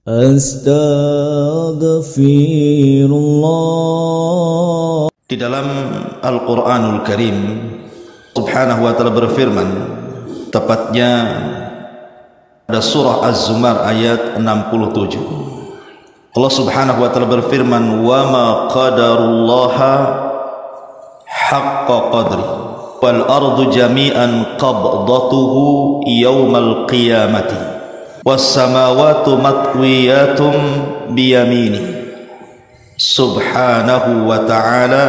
Astaghfirullah. Di dalam Al-Quranul Karim Subhanahu wa ta'ala berfirman, tepatnya pada surah Az-Zumar ayat 67, Allah Subhanahu wa ta'ala berfirman, wa ma qadarullaha haqqa qadri wal ardu jami'an qabdatuhu yawmal qiyamati was samawati matwiyatum biyamini subhanahu wa ta'ala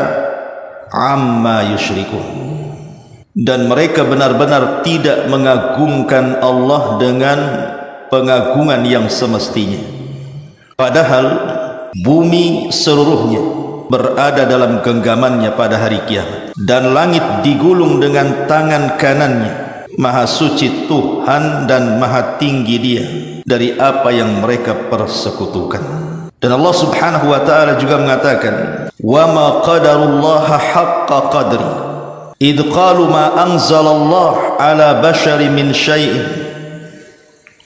amma yusyrikun. Dan mereka benar-benar tidak mengagungkan Allah dengan pengagungan yang semestinya, padahal bumi seluruhnya berada dalam genggamannya pada hari kiamat, dan langit digulung dengan tangan kanannya. Maha suci Tuhan dan maha tinggi Dia dari apa yang mereka persekutukan. Dan Allah Subhanahu wa ta'ala juga mengatakan, wa ma qadarullaha haqqa qadri idh qalu ma anzalallah ala bashari min syai'in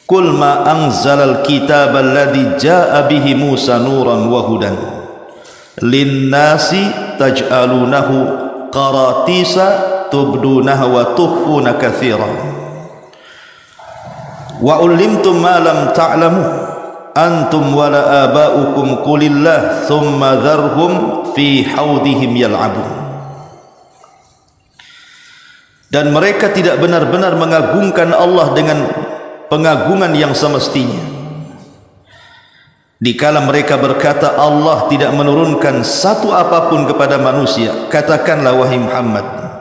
qul ma anzalal kitab alladhi ja'a bihi Musa nuran wa hudan linnasi taj'alunahu qaratisa tubdunaha wa tukhfuna katsira wa ulimtum ma lam ta'lamu antum wala aba'ukum qulillah thumma dharhum fi haudihim yal'abun. Dan mereka tidak benar-benar mengagungkan Allah dengan pengagungan yang semestinya, dikala mereka berkata Allah tidak menurunkan satu apapun kepada manusia. Katakanlah wahai Muhammad,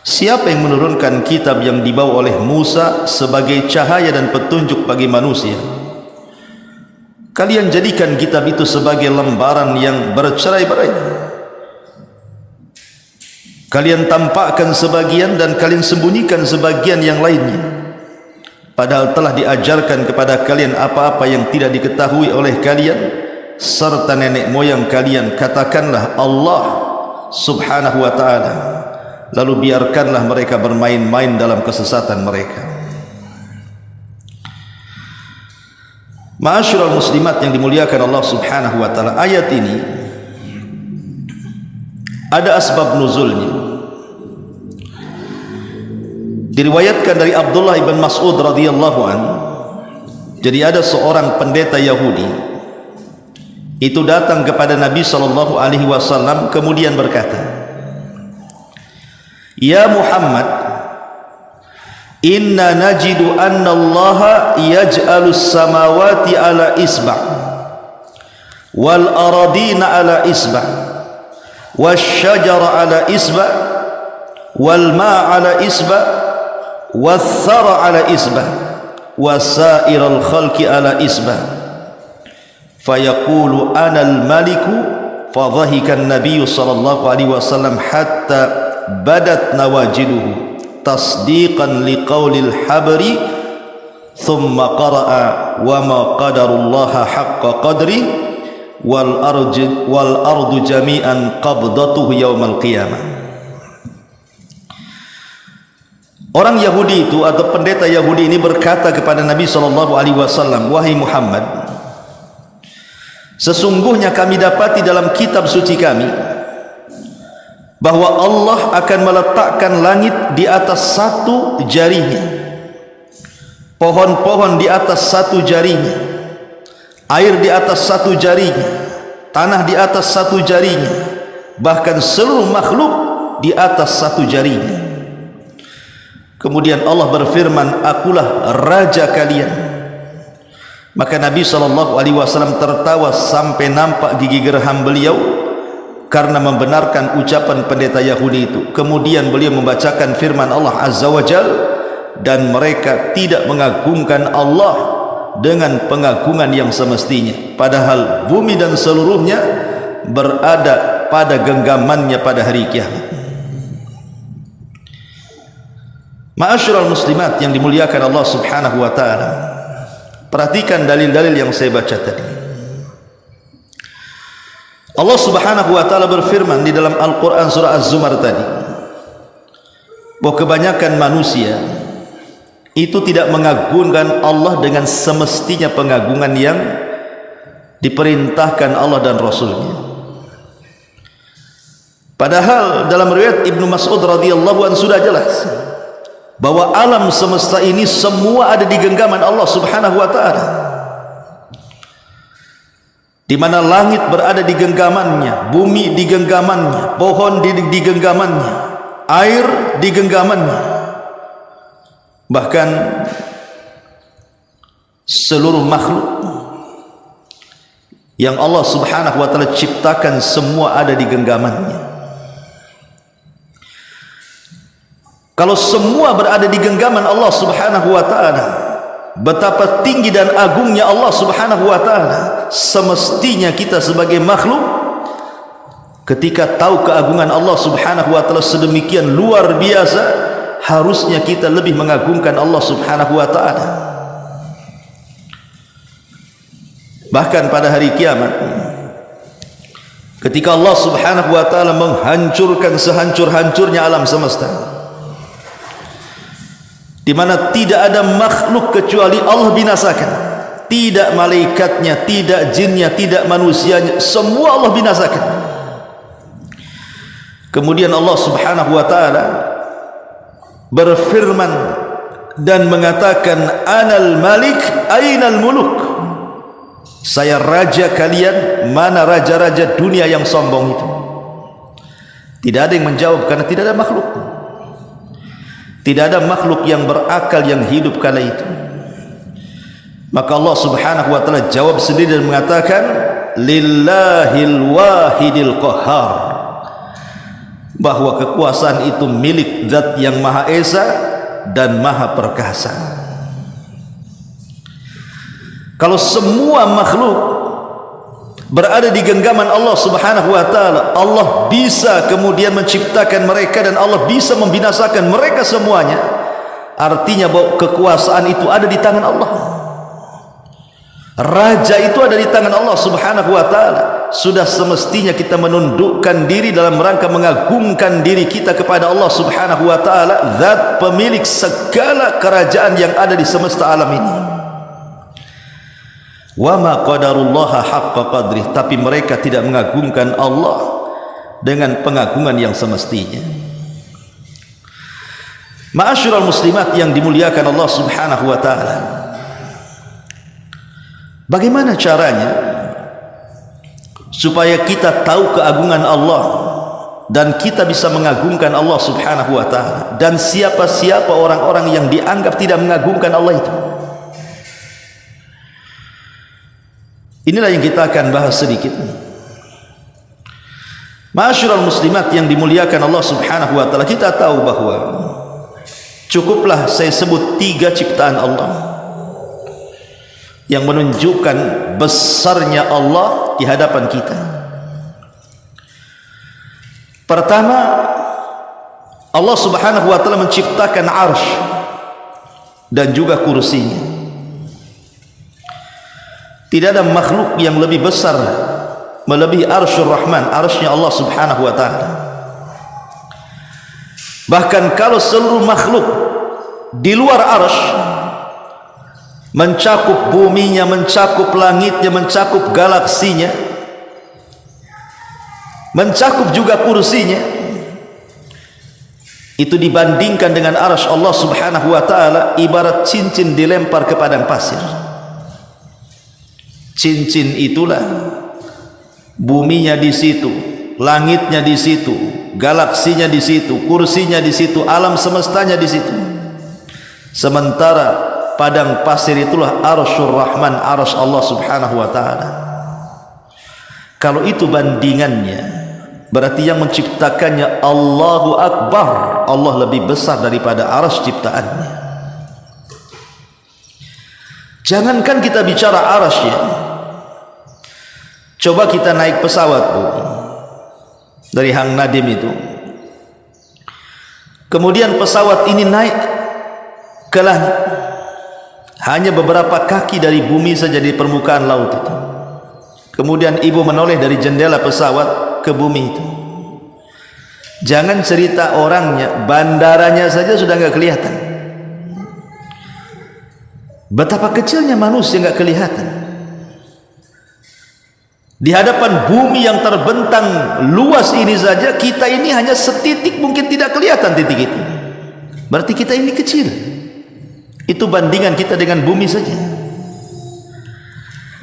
siapa yang menurunkan kitab yang dibawa oleh Musa sebagai cahaya dan petunjuk bagi manusia? Kalian jadikan kitab itu sebagai lembaran yang bercerai-berai. Kalian tampakkan sebagian dan kalian sembunyikan sebagian yang lainnya, padahal telah diajarkan kepada kalian apa-apa yang tidak diketahui oleh kalian serta nenek moyang kalian. Katakanlah Allah Subhanahu wa ta'ala, lalu biarkanlah mereka bermain-main dalam kesesatan mereka. Ma'asyiral muslimat yang dimuliakan Allah Subhanahu wa ta'ala, ayat ini ada asbab nuzulnya. Diriwayatkan dari Abdullah ibn Mas'ud radhiyallahu an, jadi ada seorang pendeta Yahudi itu datang kepada Nabi sallallahu alaihi wasallam kemudian berkata, ya Muhammad, inna najidu anna Allah yaj'alus samawati ala isba' wal aradina ala isba' wasyajara ala isba' wal ma' ala isba' wathara ala isba' wasairal khalqi ala isba' fayaqulu ana al-maliku fadhahika an-nabiy sallallahu alaihi wasallam hatta badat nawajiduhu tasdiqan liqaulil habri thumma qara'a wa ma qadarullaha haqqa qadri wal ardu jami'an qabdatuhu yaumal qiyamah. Orang Yahudi itu atau pendeta Yahudi ini berkata kepada Nabi SAW, wahai Muhammad, sesungguhnya kami dapati dalam kitab suci kami bahwa Allah akan meletakkan langit di atas satu jarinya, pohon-pohon di atas satu jarinya, air di atas satu jarinya, tanah di atas satu jarinya, bahkan seluruh makhluk di atas satu jarinya. Kemudian Allah berfirman, akulah raja kalian. Maka Nabi SAW tertawa sampai nampak gigi geraham beliau karena membenarkan ucapan pendeta Yahudi itu. Kemudian beliau membacakan firman Allah Azza wa Jal, dan mereka tidak mengagungkan Allah dengan pengagungan yang semestinya, padahal bumi dan seluruhnya berada pada genggamannya pada hari kiamat. Ma'asyiral muslimat yang dimuliakan Allah Subhanahu wa ta'ala, perhatikan dalil-dalil yang saya baca tadi. Allah Subhanahu wa ta'ala berfirman di dalam Al-Quran surah Az-Zumar tadi, bahwa kebanyakan manusia itu tidak mengagungkan Allah dengan semestinya pengagungan yang diperintahkan Allah dan Rasulnya. Padahal dalam riwayat Ibnu Mas'ud radhiyallahu anhu sudah jelas bahwa alam semesta ini semua ada di genggaman Allah Subhanahu wa taala. Di mana langit berada di genggamannya, bumi di genggamannya, pohon di genggamannya, air di genggamannya. Bahkan seluruh makhluk yang Allah Subhanahu wa taala ciptakan semua ada di genggamannya. Kalau semua berada di genggaman Allah Subhanahu wa taala, betapa tinggi dan agungnya Allah Subhanahu wa taala. Semestinya kita sebagai makhluk ketika tahu keagungan Allah Subhanahu wa taala sedemikian luar biasa, harusnya kita lebih mengagungkan Allah Subhanahu wa taala. Bahkan pada hari kiamat, ketika Allah Subhanahu wa taala menghancurkan sehancur-hancurnya alam semesta, di mana tidak ada makhluk kecuali Allah binasakan. Tidak malaikatnya, tidak jinnya, tidak manusianya, semua Allah binasakan. Kemudian Allah Subhanahu wa taala berfirman dan mengatakan, Anal Malik, ainal muluk. Saya raja kalian, mana raja-raja dunia yang sombong itu? Tidak ada yang menjawab karena tidak ada makhluk. Tidak ada makhluk yang berakal yang hidup kala itu. Maka Allah Subhanahu wa taala jawab sendiri dan mengatakan, Lillahil wahidil qahhar, bahwa kekuasaan itu milik Zat yang Maha Esa dan Maha Perkasa. Kalau semua makhluk berada di genggaman Allah Subhanahu wa taala, Allah bisa kemudian menciptakan mereka dan Allah bisa membinasakan mereka semuanya. Artinya bahwa kekuasaan itu ada di tangan Allah. Raja itu ada di tangan Allah Subhanahu wa taala. Sudah semestinya kita menundukkan diri dalam rangka mengagungkan diri kita kepada Allah Subhanahu wa taala, Zat pemilik segala kerajaan yang ada di semesta alam ini. Wa ma qadarullaha haqqa qadrih, tapi mereka tidak mengagungkan Allah dengan pengagungan yang semestinya. Ma'asyiral muslimat yang dimuliakan Allah Subhanahu wa taala, bagaimana caranya supaya kita tahu keagungan Allah dan kita bisa mengagungkan Allah Subhanahu wa taala, dan siapa-siapa orang-orang yang dianggap tidak mengagungkan Allah itu? Inilah yang kita akan bahas sedikit. Ma'asyiral muslimat yang dimuliakan Allah Subhanahu wa taala, kita tahu bahwa cukuplah saya sebut 3 ciptaan Allah yang menunjukkan besarnya Allah di hadapan kita. Pertama, Allah Subhanahu wa taala menciptakan arsy dan juga kursinya. Tidak ada makhluk yang lebih besar melebihi arsyur Rahman, arsy-Nya Allah Subhanahu wa taala. Bahkan kalau seluruh makhluk di luar arsy, mencakup buminya, mencakup langitnya, mencakup galaksinya, mencakup juga kursinya, itu dibandingkan dengan arsy Allah Subhanahu wa taala ibarat cincin dilempar ke padang pasir. Cincin itulah, buminya di situ, langitnya di situ, galaksinya di situ, kursinya di situ, alam semestanya di situ. Sementara padang pasir itulah arsyur Rahman, arsy Allah Subhanahu wa taala. Kalau itu bandingannya, berarti yang menciptakannya Allahu Akbar, Allah lebih besar daripada arsy ciptaannya. Jangankan kita bicara arsy ya, coba kita naik pesawat Bu, dari Hang Nadim itu, kemudian pesawat ini naik ke langit, hanya beberapa kaki dari bumi saja di permukaan laut itu. Kemudian ibu menoleh dari jendela pesawat ke bumi itu. Jangan cerita orangnya, bandaranya saja sudah nggak kelihatan. Betapa kecilnya manusia nggak kelihatan. Di hadapan bumi yang terbentang luas ini saja, kita ini hanya setitik, mungkin tidak kelihatan titik itu. Berarti kita ini kecil. Itu bandingan kita dengan bumi saja.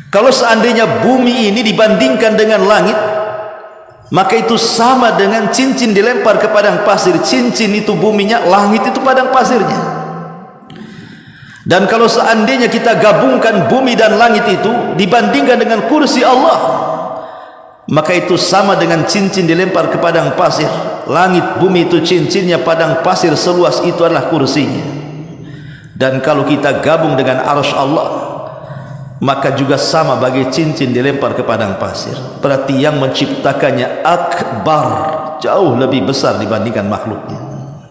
Kalau seandainya bumi ini dibandingkan dengan langit, maka itu sama dengan cincin dilempar ke padang pasir. Cincin itu buminya, langit itu padang pasirnya. Dan kalau seandainya kita gabungkan bumi dan langit itu dibandingkan dengan kursi Allah, maka itu sama dengan cincin dilempar ke padang pasir. Langit, bumi itu cincinnya, padang pasir seluas itu adalah kursinya. Dan kalau kita gabung dengan arsy Allah, maka juga sama bagi cincin dilempar ke padang pasir. Berarti yang menciptakannya akbar, jauh lebih besar dibandingkan makhluknya.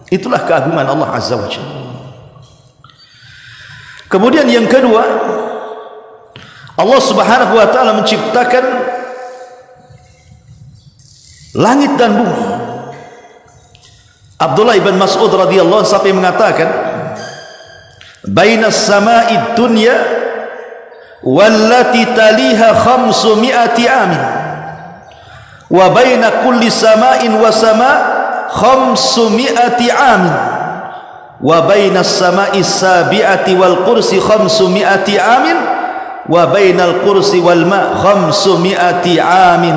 Itulah keagungan Allah Azza wa Jalla. Kemudian yang kedua, Allah Subhanahu wa taala menciptakan langit dan bumi. Abdullah ibn Mas'ud radhiyallahu anhu sampai mengatakan, "Bainas sama'id dunya wallati taliha 500 amin wa baina kulli sama'in wa sama' 500 amin wa bainas sama'i sabi'ati wal kursi 500 amin wa bainal kursi wal ma' 500 amin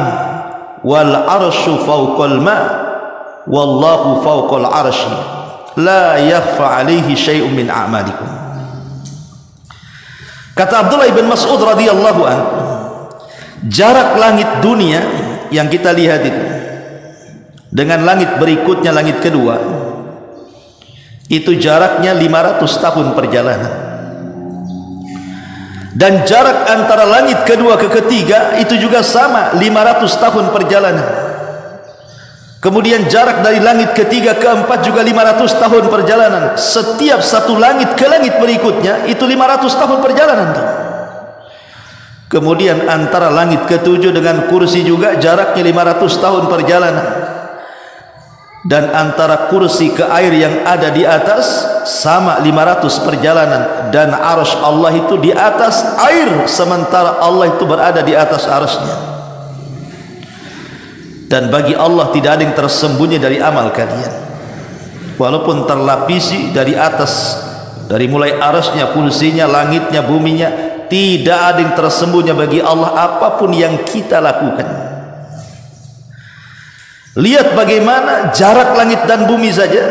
wal arsyu fawqal ma' wallahu fawqal arsy la yakhfa alaihi syai'un min a'malikum." Kata Abdullah ibn Mas'ud radhiyallahu anhu, jarak langit dunia yang kita lihat itu dengan langit berikutnya, langit kedua, itu jaraknya 500 tahun perjalanan. Dan jarak antara langit kedua ke ketiga itu juga sama, 500 tahun perjalanan. Kemudian jarak dari langit ketiga ke empat juga 500 tahun perjalanan. Setiap satu langit ke langit berikutnya itu 500 tahun perjalanan. Kemudian antara langit ketujuh dengan kursi juga jaraknya 500 tahun perjalanan. Dan antara kursi ke air yang ada di atas sama 500 perjalanan. Dan arsy Allah itu di atas air, sementara Allah itu berada di atas arsy-Nya. Dan bagi Allah tidak ada yang tersembunyi dari amal kalian, walaupun terlapisi dari atas, dari mulai arsy-Nya, kursinya, langitnya, buminya, tidak ada yang tersembunyi bagi Allah apapun yang kita lakukan. Lihat bagaimana jarak langit dan bumi saja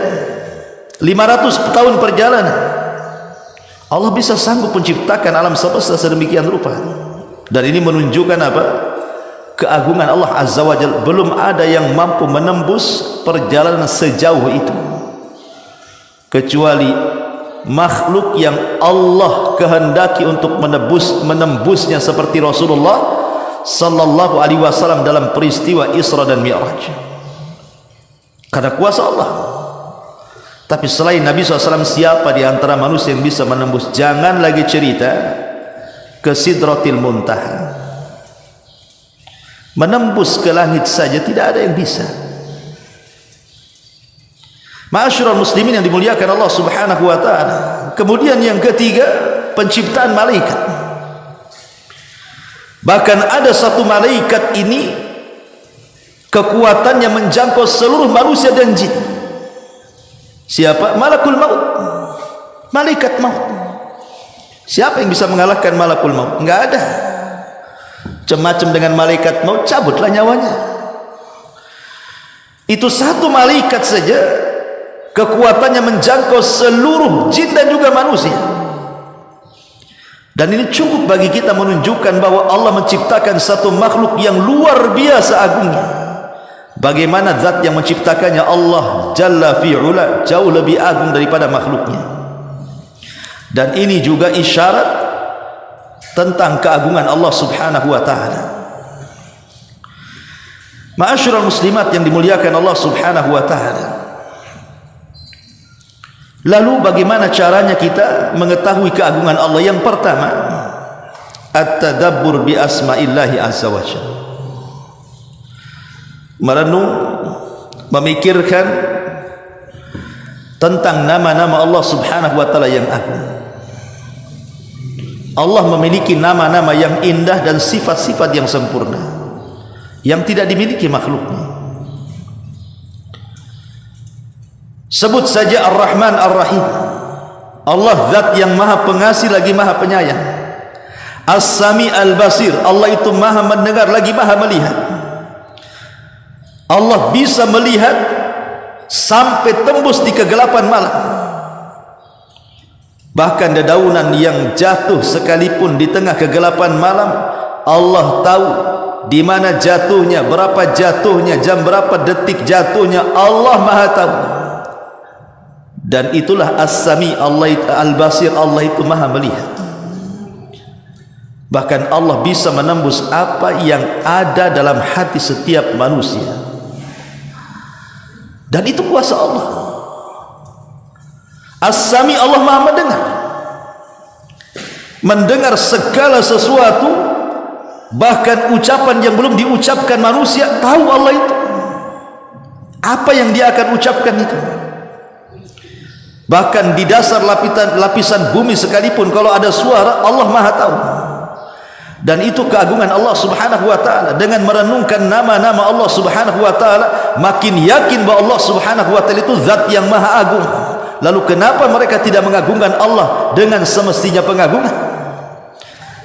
500 tahun perjalanan. Allah bisa sanggup menciptakan alam semesta sedemikian rupa. Dan ini menunjukkan apa? Keagungan Allah Azza wa Jalla. Belum ada yang mampu menembus perjalanan sejauh itu kecuali makhluk yang Allah kehendaki untuk menembusnya, seperti Rasulullah sallallahu alaihi wasallam dalam peristiwa Isra dan Mi'raj. Karena kuasa Allah. Tapi selain Nabi SAW, siapa di antara manusia yang bisa menembus? Jangan lagi cerita ke Sidratil Muntaha. Menembus ke langit saja tidak ada yang bisa. Ma'asyiral muslimin yang dimuliakan Allah Subhanahu wa taala. Kemudian yang ketiga, penciptaan malaikat. Bahkan ada satu malaikat ini kekuatannya menjangkau seluruh manusia dan jin. Siapa? Malakul maut. Malaikat maut. Siapa yang bisa mengalahkan malakul maut? Enggak ada. Macam-macam dengan malaikat maut, cabutlah nyawanya. Itu satu malaikat saja kekuatannya menjangkau seluruh jin dan juga manusia. Dan ini cukup bagi kita menunjukkan bahwa Allah menciptakan satu makhluk yang luar biasa agungnya. Bagaimana zat yang menciptakannya, Allah Jalla fi'ula, jauh lebih agung daripada makhluknya. Dan ini juga isyarat tentang keagungan Allah Subhanahu wa taala. Ma'asyiral muslimat yang dimuliakan Allah Subhanahu wa taala. Lalu bagaimana caranya kita mengetahui keagungan Allah? Yang pertama, at-tadabbur bi asma'illahi azza wa jalla. Merenung, memikirkan tentang nama-nama Allah Subhanahu wa taala yang agung. Allah memiliki nama-nama yang indah dan sifat-sifat yang sempurna. yang tidak dimiliki makhluknya. Sebut saja Ar-Rahman Ar-Rahim. Allah zat yang maha pengasih lagi maha penyayang. As-Sami Al-Basir, Allah itu maha mendengar lagi maha melihat. Allah bisa melihat sampai tembus di kegelapan malam. Bahkan dedaunan yang jatuh sekalipun di tengah kegelapan malam, Allah tahu di mana jatuhnya, berapa jatuhnya, jam berapa detik jatuhnya, Allah maha tahu. Dan itulah As-Sami, Allah Al-Basir, Allah itu maha melihat. Bahkan Allah bisa menembus apa yang ada dalam hati setiap manusia. Dan itu kuasa Allah. As-Sami, Allah maha mendengar. Mendengar segala sesuatu, bahkan ucapan yang belum diucapkan manusia, tahu Allah itu apa yang dia akan ucapkan itu. Bahkan di dasar lapisan bumi sekalipun kalau ada suara, Allah maha tahu. Dan itu keagungan Allah subhanahu wa ta'ala. Dengan merenungkan nama-nama Allah subhanahu wa ta'ala, makin yakin bahwa Allah subhanahu wa ta'ala itu zat yang maha agung. Lalu kenapa mereka tidak mengagungkan Allah dengan semestinya pengagungan?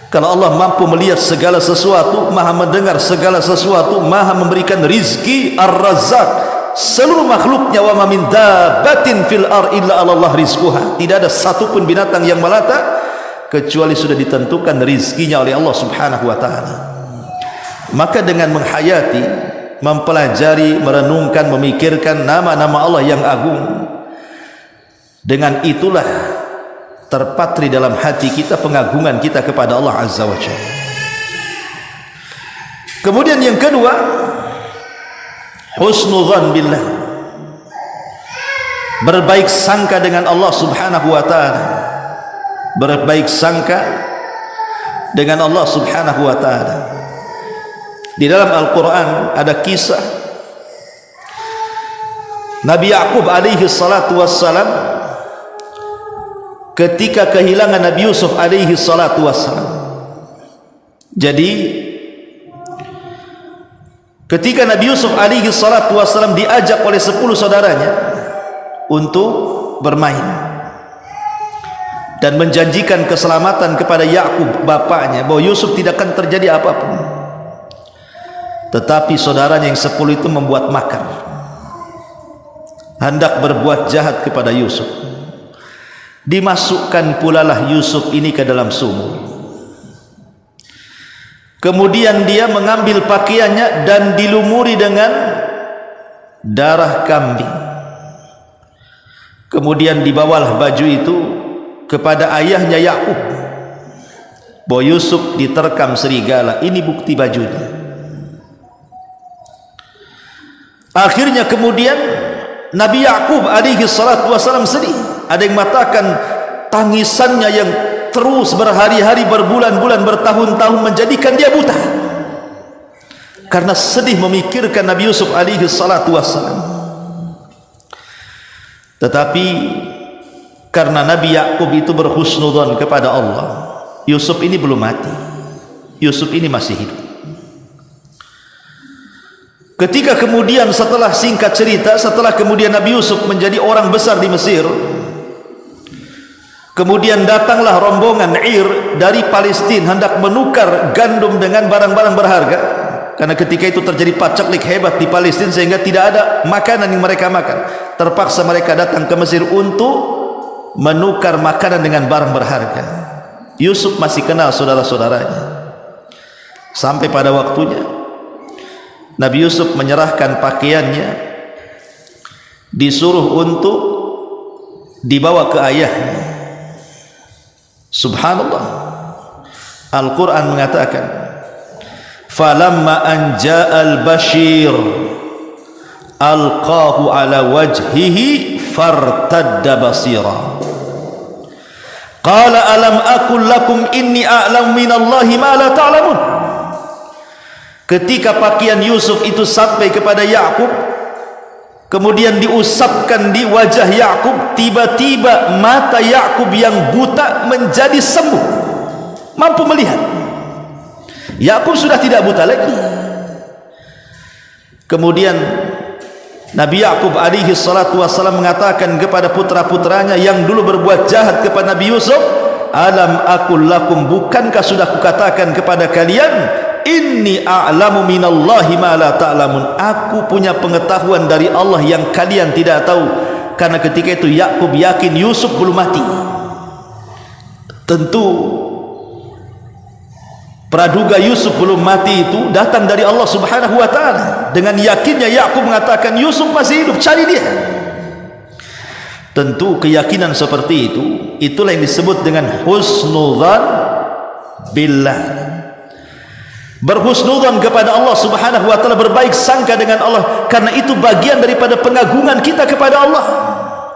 Kalau Allah mampu melihat segala sesuatu, maha mendengar segala sesuatu, maha memberikan rizki, Ar-Razzaq, seluruh makhluknya, wa ma min dabbatin fil ar illa 'ala Allah rizquha. Tidak ada satupun binatang yang melata kecuali sudah ditentukan rizkinya oleh Allah subhanahu wa ta'ala. Maka dengan menghayati, mempelajari, merenungkan, memikirkan nama-nama Allah yang agung, dengan itulah terpatri dalam hati kita pengagungan kita kepada Allah azza wa jalla. Kemudian yang kedua, husnudzan billah, berbaik sangka dengan Allah subhanahu wa ta'ala. Berbaik sangka dengan Allah subhanahu wa ta'ala. Di dalam Al-Quran ada kisah Nabi Ya'qub alaihi salatu wassalam ketika kehilangan Nabi Yusuf alaihi salatu wassalam. Jadi ketika Nabi Yusuf alaihi salatu wassalam diajak oleh 10 saudaranya untuk bermain dan menjanjikan keselamatan kepada Ya'qub bapaknya, bahwa Yusuf tidak akan terjadi apapun. Tetapi saudaranya yang 10 itu membuat makar, hendak berbuat jahat kepada Yusuf. Dimasukkan pulalah Yusuf ini ke dalam sumur. Kemudian dia mengambil pakaiannya dan dilumuri dengan darah kambing. Kemudian dibawalah baju itu kepada ayahnya Ya'qub, bahwa Yusuf diterkam serigala. Ini bukti bajunya. Akhirnya kemudian Nabi Ya'qub alaihi salatu wassalam sedih. Ada yang mengatakan tangisannya yang terus berhari-hari, berbulan-bulan, bertahun-tahun menjadikan dia buta karena sedih memikirkan Nabi Yusuf alaihi salatu wassalam. Tetapi karena Nabi Ya'qub itu berhusnudzon kepada Allah, Yusuf ini belum mati, Yusuf ini masih hidup. Ketika kemudian setelah singkat cerita, setelah kemudian Nabi Yusuf menjadi orang besar di Mesir, kemudian datanglah rombongan Ir dari Palestina hendak menukar gandum dengan barang-barang berharga, karena ketika itu terjadi pacaklik hebat di Palestina sehingga tidak ada makanan yang mereka makan. Terpaksa mereka datang ke Mesir untuk menukar makanan dengan barang berharga. Yusuf masih kenal saudara-saudaranya. Sampai pada waktunya Nabi Yusuf menyerahkan pakaiannya, disuruh untuk dibawa ke ayahnya. Subhanallah, Al-Quran mengatakan, falamma anja'al bashir alqahu ala wajhihi fartadda basira qala alam aqul lakum inni a'lamu minallahi ma la ta'lamun. Ketika pakaian Yusuf itu sampai kepada Ya'qub, kemudian diusapkan di wajah Ya'qub, tiba-tiba mata Ya'qub yang buta menjadi sembuh, mampu melihat. Ya'qub sudah tidak buta lagi. Kemudian Nabi Ya'qub alaihi salatu wassalam mengatakan kepada putra-putranya yang dulu berbuat jahat kepada Nabi Yusuf, alam aqul lakum, bukankah sudah kukatakan kepada kalian, inni a'lamu minallahi ma la ta'lamun, aku punya pengetahuan dari Allah yang kalian tidak tahu. Karena ketika itu Ya'qub yakin Yusuf belum mati. Tentu praduga Yusuf belum mati itu datang dari Allah Subhanahu wa ta'ala. Dengan yakinnya Ya'qub mengatakan Yusuf masih hidup, cari dia. Tentu keyakinan seperti itu, itulah yang disebut dengan husnudzan billah. Berhusnudzan kepada Allah Subhanahu wa ta'ala, berbaik sangka dengan Allah, karena itu bagian daripada pengagungan kita kepada Allah.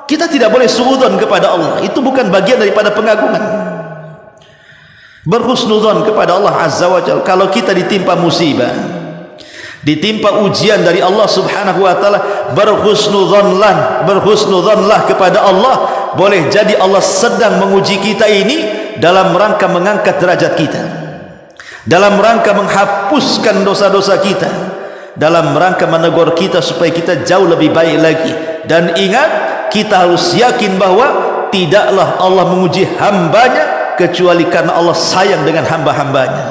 Kita tidak boleh suudzon kepada Allah, itu bukan bagian daripada pengagungan. Berhusnudzon kepada Allah Azza wa Jalla. Kalau kita ditimpa musibah, ditimpa ujian dari Allah Subhanahu wa ta'ala, berhusnudzonlah kepada Allah. Boleh jadi Allah sedang menguji kita ini dalam rangka mengangkat derajat kita, dalam rangka menghapuskan dosa-dosa kita, dalam rangka menegur kita supaya kita jauh lebih baik lagi. Dan ingat, kita harus yakin bahwa tidaklah Allah menguji hambanya kecuali karena Allah sayang dengan hamba-hambanya.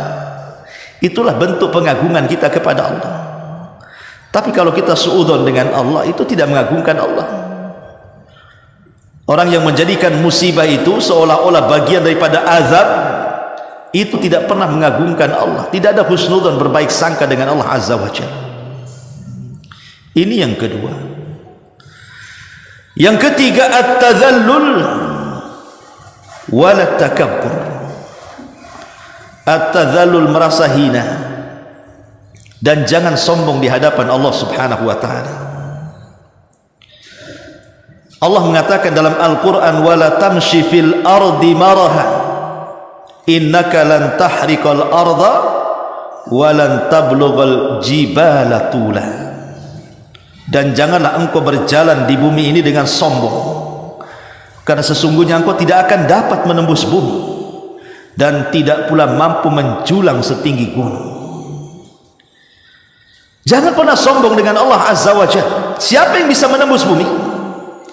Itulah bentuk pengagungan kita kepada Allah. Tapi kalau kita suudzon dengan Allah, itu tidak mengagungkan Allah. Orang yang menjadikan musibah itu seolah-olah bagian daripada azab, itu tidak pernah mengagungkan Allah. Tidak ada husnudzon, berbaik sangka dengan Allah Azza wa Jalla. Ini yang kedua. Yang ketiga, at-tadhallul wala takabbur. At-tadhallul, merasa hina, dan jangan sombong di hadapan Allah Subhanahu wa ta'ala. Allah mengatakan dalam Al-Quran, wala tamshi fil ardi maraha innaka lan tahriqal arda walan tablughal jibala tula. Dan janganlah engkau berjalan di bumi ini dengan sombong, karena sesungguhnya engkau tidak akan dapat menembus bumi dan tidak pula mampu menjulang setinggi gunung. Jangan pernah sombong dengan Allah Azza wa Jalla. Siapa yang bisa menembus bumi?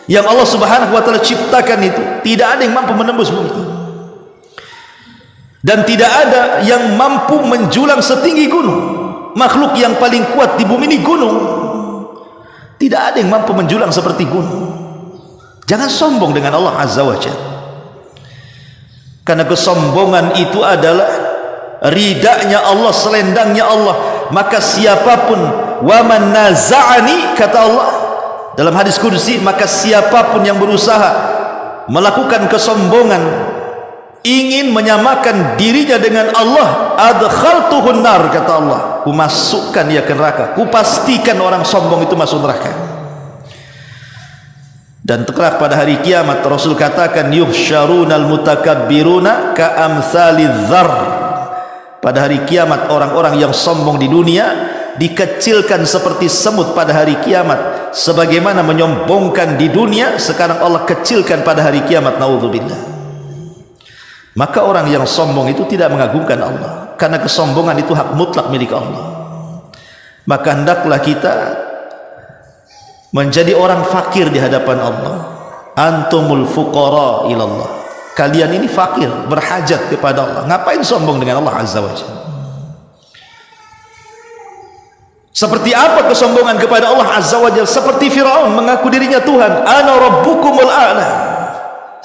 Yang Allah Subhanahu wa ta'ala ciptakan itu, tidak ada yang mampu menembus bumi. Dan tidak ada yang mampu menjulang setinggi gunung. Makhluk yang paling kuat di bumi ini gunung. Tidak ada yang mampu menjulang seperti gunung. Jangan sombong dengan Allah Azza wa Jalla, karena kesombongan itu adalah ridanya Allah, selendangnya Allah. Maka siapapun, wa man naza'ani, kata Allah dalam hadis qudsi, maka siapapun yang berusaha melakukan kesombongan, ingin menyamakan dirinya dengan Allah, adkhaltuhun nar, kata Allah, ku masukkan dia ke neraka. Ku pastikan orang sombong itu masuk neraka. Dan kelak pada hari kiamat Rasul katakan, yuhsyarunal mutakabbiruna ka'amsalidz dzar. Pada hari kiamat orang-orang yang sombong di dunia dikecilkan seperti semut pada hari kiamat. Sebagaimana menyombongkan di dunia, sekarang Allah kecilkan pada hari kiamat. Naudzubillah. Maka orang yang sombong itu tidak mengagungkan Allah, karena kesombongan itu hak mutlak milik Allah. Maka hendaklah kita menjadi orang fakir di hadapan Allah. Antumul fuqara ilallah. Kalian ini fakir, berhajat kepada Allah. Ngapain sombong dengan Allah Azza wa Jalla? Seperti apa kesombongan kepada Allah Azza wa Jalla? Seperti Firaun mengaku dirinya Tuhan. Ana rabbukumul a'la,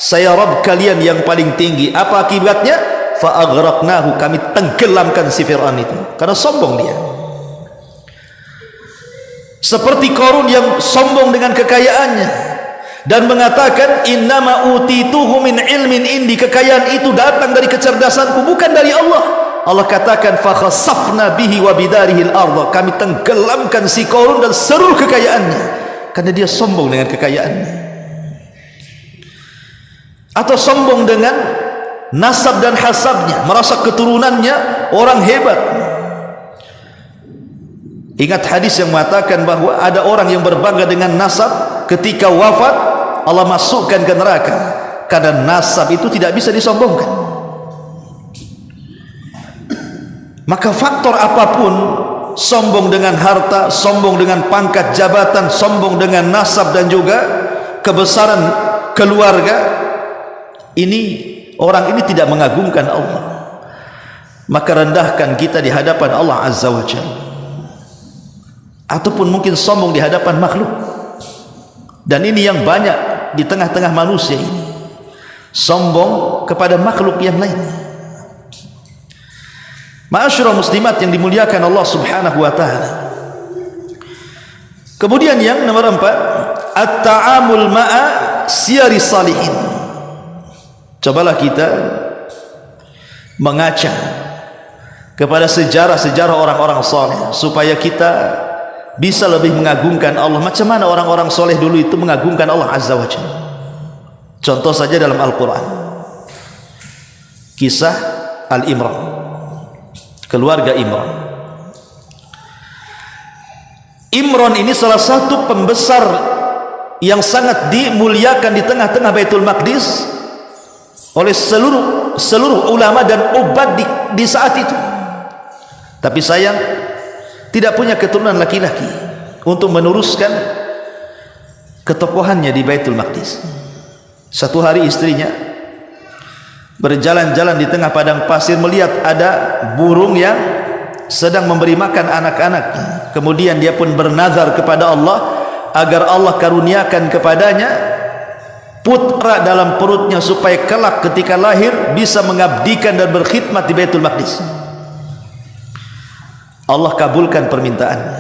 saya Rabb kalian yang paling tinggi. Apa akibatnya? Fa aghraqnahu, kami tenggelamkan si Firaun itu karena sombong dia. Seperti Qarun yang sombong dengan kekayaannya dan mengatakan innama utituhu min ilmin indi, kekayaan itu datang dari kecerdasanku, bukan dari Allah. Allah katakan fa khasafna bihi wa bidarihi al-ardh, kami tenggelamkan si Qarun dan seluruh kekayaannya karena dia sombong dengan kekayaannya. Atau sombong dengan nasab dan hasabnya, merasa keturunannya orang hebat. Ingat hadis yang mengatakan bahwa ada orang yang berbangga dengan nasab, ketika wafat Allah masukkan ke neraka, karena nasab itu tidak bisa disombongkan. Maka faktor apapun sombong dengan harta, sombong dengan pangkat jabatan, sombong dengan nasab dan juga kebesaran keluarga. Orang ini tidak mengagungkan Allah. Maka rendahkan kita di hadapan Allah Azza wa Jalla, ataupun mungkin sombong di hadapan makhluk. Dan ini yang banyak di tengah-tengah manusia ini, sombong kepada makhluk yang lain. Ma'asyiral muslimat yang dimuliakan Allah Subhanahu wa taala. Kemudian yang nomor 4, at-ta'amul ma'a siyari salihin. Cobalah kita mengaca kepada sejarah-sejarah orang-orang saleh supaya kita bisa lebih mengagungkan Allah. Macam mana orang-orang soleh dulu itu mengagungkan Allah Azza wa Jalla. Contoh saja dalam Al-Quran, kisah Al-Imran, keluarga Imran. Imran ini salah satu pembesar yang sangat dimuliakan di tengah-tengah Baitul Maqdis oleh seluruh ulama dan ubat di saat itu. Tapi sayang, tidak punya keturunan laki-laki untuk meneruskan ketokohannya di Baitul Maqdis. Satu hari istrinya berjalan-jalan di tengah padang pasir, melihat ada burung yang sedang memberi makan anak-anaknya. Kemudian dia pun bernazar kepada Allah agar Allah karuniakan kepadanya putra dalam perutnya supaya kelak ketika lahir bisa mengabdikan dan berkhidmat di Baitul Maqdis. Allah kabulkan permintaannya.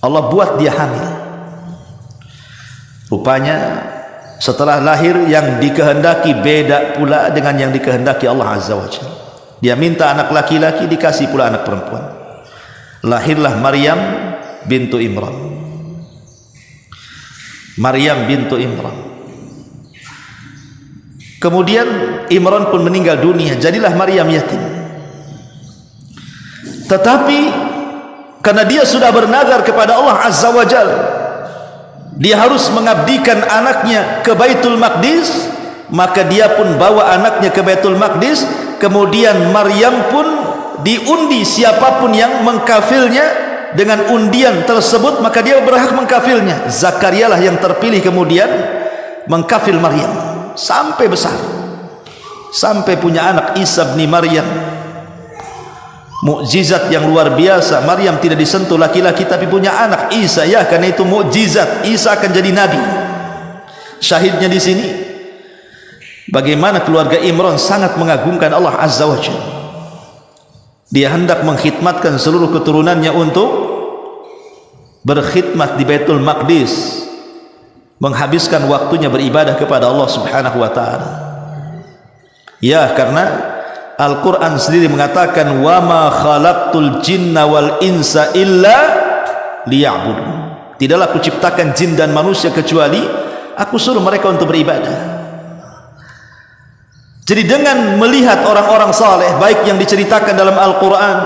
Allah buat dia hamil. Rupanya setelah lahir yang dikehendaki beda pula dengan yang dikehendaki Allah Azza wa Jalla. Dia minta anak laki-laki, dikasih pula anak perempuan. Lahirlah Maryam bintu Imran. Maryam bintu Imran. Kemudian Imran pun meninggal dunia, jadilah Maryam yatim. Tetapi karena dia sudah bernazar kepada Allah Azza wa Jalla, dia harus mengabdikan anaknya ke Baitul Maqdis, maka dia pun bawa anaknya ke Baitul Maqdis. Kemudian Maryam pun diundi, siapapun yang mengkafilnya dengan undian tersebut maka dia berhak mengkafilnya. Zakaria lah yang terpilih kemudian mengkafil Maryam sampai besar, sampai punya anak Isa bin Maryam. Mukjizat yang luar biasa. Maryam tidak disentuh laki-laki tapi punya anak Isa, ya, karena itu mukjizat. Isa akan jadi nabi. Syahidnya di sini bagaimana keluarga Imran sangat mengagungkan Allah Azza wa Jalla. Dia hendak mengkhidmatkan seluruh keturunannya untuk berkhidmat di Baitul Maqdis, menghabiskan waktunya beribadah kepada Allah Subhanahu wa taala. Ya, karena Al-Quran sendiri mengatakan wa ma khalaqtul jinna wal insa illa liya'budun. Tidaklah aku ciptakan jin dan manusia kecuali aku suruh mereka untuk beribadah. Jadi dengan melihat orang-orang saleh, baik yang diceritakan dalam Al-Quran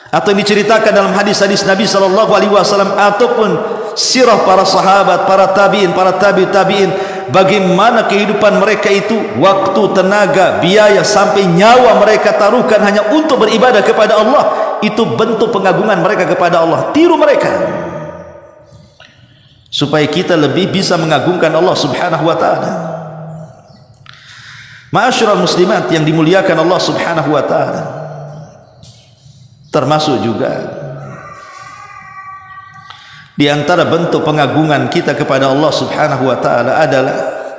atau yang diceritakan dalam hadis-hadis Nabi SAW ataupun sirah para sahabat, para tabi'in, para tabi'in, bagaimana kehidupan mereka itu, waktu, tenaga, biaya, sampai nyawa mereka taruhkan hanya untuk beribadah kepada Allah. Itu bentuk pengagungan mereka kepada Allah. Tiru mereka supaya kita lebih bisa mengagungkan Allah Subhanahu wa taala. Ma'asyiral muslimat yang dimuliakan Allah Subhanahu wa taala, termasuk juga di antara bentuk pengagungan kita kepada Allah Subhanahu wa taala adalah